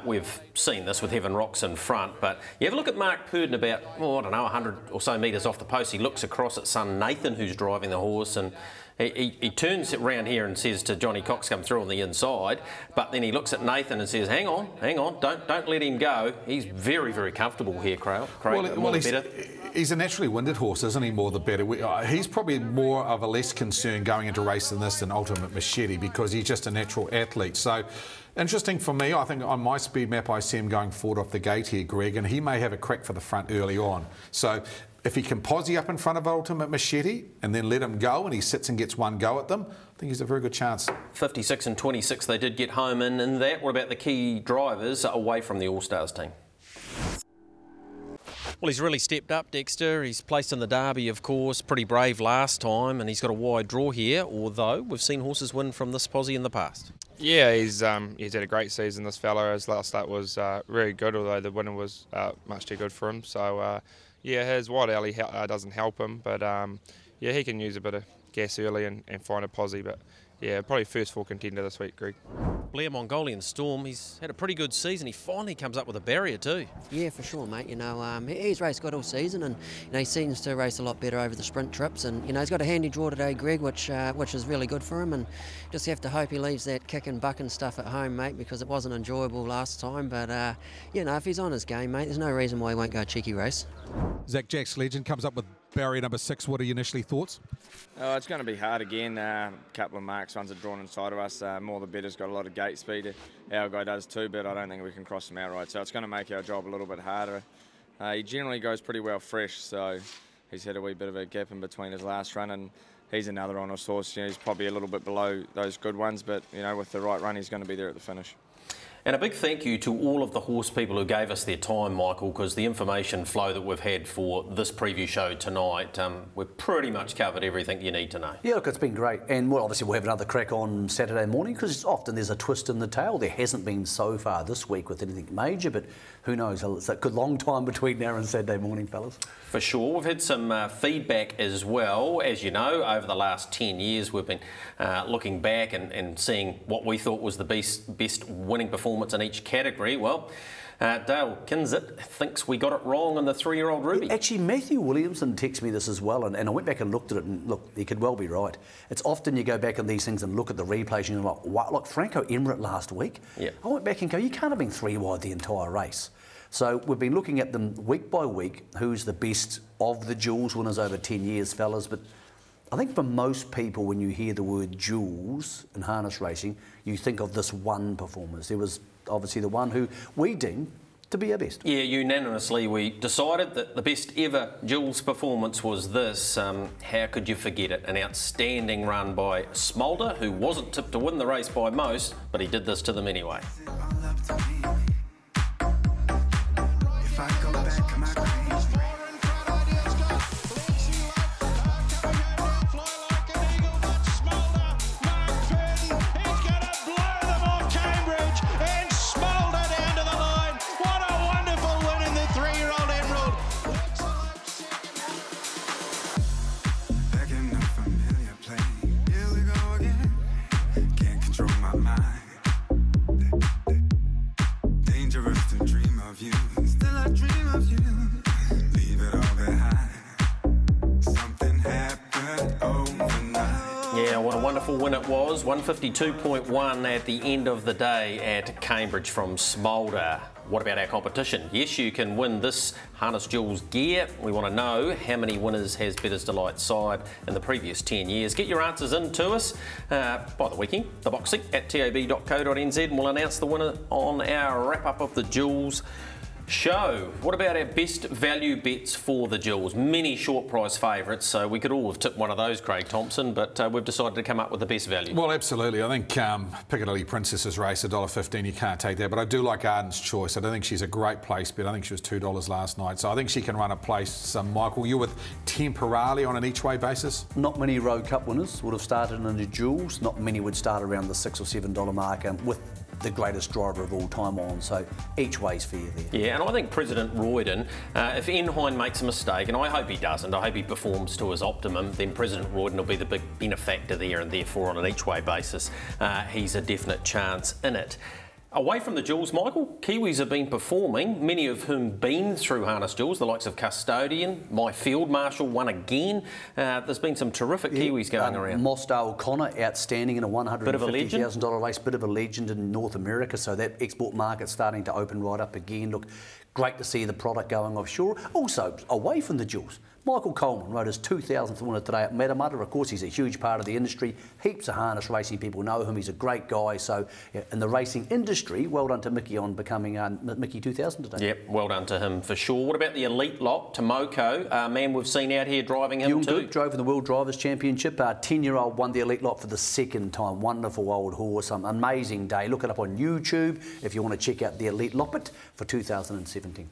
We've seen this with Heaven Rocks in front, but you have a look at Mark Purdon about, I don't know, 100 or so metres off the post. He looks across at son Nathan, who's driving the horse, and he turns around here and says to Johnny Cox, come through on the inside, but then he looks at Nathan and says, hang on, don't let him go. He's very, very comfortable here, Craig. He's a naturally winded horse, isn't he, More the Better? He's probably more of a less concern going into race than this than Ultimate Machete because he's just a natural athlete. So, interesting for me, I think on my speed map I see him going forward off the gate here, Greg, and he may have a crack for the front early on. So, if he can posse up in front of Ultimate Machete and then let him go and he sits and gets one go at them, I think he's a very good chance. 56 and 26 they did get home in that. What about the key drivers away from the All-Stars team? Well, he's really stepped up, Dexter. He's placed in the Derby, of course, pretty brave last time, and he's got a wide draw here, although we've seen horses win from this posse in the past. Yeah, he's had a great season, this fella. His last start was very good, although the winner was much too good for him. So, yeah, his wide alley doesn't help him, but yeah, he can use a bit of gas early and find a posse, but yeah, probably first 4 contender this week, Greg. Blair Mongolian Storm, he's had a pretty good season. He finally comes up with a barrier too. Yeah, for sure, mate. He's raced good all season, and he seems to race a lot better over the sprint trips. And he's got a handy draw today, Greg, which is really good for him. And just have to hope he leaves that kick and buck and stuff at home, mate, because it wasn't enjoyable last time. But if he's on his game, mate, there's no reason why he won't go a cheeky race. Zach Jack's Legend comes up with barrier number 6. What are your initially thoughts? It's going to be hard again. A couple of marks, ones are drawn inside of us. More the Better's got a lot of gate speed. Our guy does too, but I don't think we can cross him outright. So it's going to make our job a little bit harder. He generally goes pretty well fresh, so he's had a wee bit of a gap in between his last run, and he's another honest horse. He's probably a little bit below those good ones, but with the right run, he's going to be there at the finish. And a big thank you to all of the horse people who gave us their time, Michael, because the information flow that we've had for this preview show tonight, we've pretty much covered everything you need to know. Yeah, look, it's been great. And obviously we'll have another crack on Saturday morning because often there's a twist in the tail. There hasn't been so far this week with anything major, but who knows? It's a good long time between now and Saturday morning, fellas. For sure. We've had some feedback as well. As you know, over the last 10 years, we've been looking back and seeing what we thought was the best winning performance in each category. Well, Dale Kinsit thinks we got it wrong on the 3-year-old Ruby. Actually, Matthew Williamson texted me this as well, and I went back and looked at it, and look, he could well be right. It's often you go back on these things and look at the replays, and you're like, what? Like Franco Emirate last week? Yeah. I went back and go, you can't have been 3 wide the entire race. So we've been looking at them week by week, who's the best of the Jules winners over 10 years, fellas, but I think for most people, when you hear the word Jules in harness racing, you think of this one performer. There was obviously the one who we deem to be our best. Yeah, unanimously we decided that the best ever Jules performance was this. How could you forget it? An outstanding run by Smolder, who wasn't tipped to win the race by most, but he did this to them anyway. Win it was 152.1 at the end of the day at Cambridge from Smolder. What about our competition? Yes, you can win this Harness Jules gear. We want to know how many winners has Bettor's Delight side in the previous 10 years. Get your answers in to us by the weekend, the boxing at tab.co.nz, and we'll announce the winner on our wrap-up of the Jules show. What about our best value bets for the Jules? Many short price favourites, so we could all have tipped one of those, Craig Thompson, but we've decided to come up with the best value. Well, absolutely. I think Piccadilly Princess's race, $1.15, you can't take that, but I do like Arden's Choice. I don't think she's a great place bet. I think she was $2 last night, so I think she can run a place. Michael, you with Temporarily on an each-way basis? Not many Road Cup winners would have started in the Jules. Not many would start around the $6 or $7 mark, with the greatest driver of all time on, so each way's fair there. Yeah, and I think President Royden, if Enhine makes a mistake, and I hope he doesn't, I hope he performs to his optimum, then President Royden will be the big benefactor there, and therefore on an each way basis, he's a definite chance in it. Away from the Jules, Michael, Kiwis have been performing, many of whom been through Harness Jules, the likes of Custodian, My Field Marshal won again. There's been some terrific Kiwis going around. Mosdale Connor, outstanding in a $150,000 race, bit of a legend in North America, so that export market's starting to open right up again. Look, great to see the product going offshore. Also, away from the Jules, Michael Coleman rode his 2000th winner today at Matamata. Of course, he's a huge part of the industry. Heaps of harness racing people know him. He's a great guy. So, yeah, in the racing industry, well done to Mickey on becoming Mickey 2000 today. Yep, well done to him for sure. What about the elite lot, Tomoko? Man we've seen out here driving him too. Good, drove in the World Drivers' Championship. 10-year-old won the elite lot for the second time. Wonderful old horse. Amazing day. Look it up on YouTube if you want to check out the elite lot for 2017.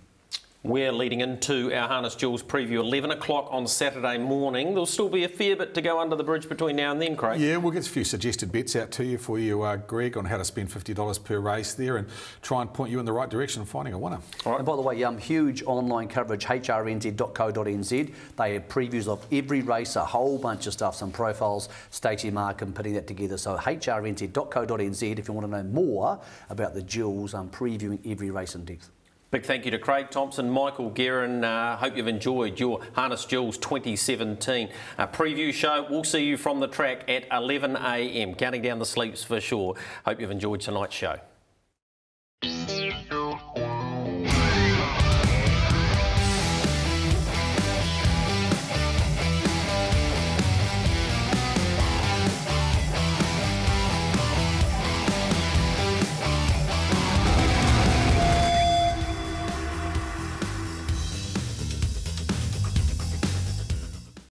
We're leading into our Harness Jules preview 11 o'clock on Saturday morning. There'll still be a fair bit to go under the bridge between now and then, Craig. Yeah, we'll get a few suggested bets out to you for you, Greg, on how to spend $50 per race there and try and point you in the right direction of finding a winner. All right. And by the way, huge online coverage, hrnz.co.nz. They have previews of every race, a whole bunch of stuff, some profiles, Stacey Markham putting that together. So hrnz.co.nz if you want to know more about the Jules, previewing every race in depth. Big thank you to Craig Thompson, Michael Guerin. Hope you've enjoyed your Harness Jules 2017 preview show. We'll see you from the track at 11 a.m. Counting down the sleeps for sure. Hope you've enjoyed tonight's show.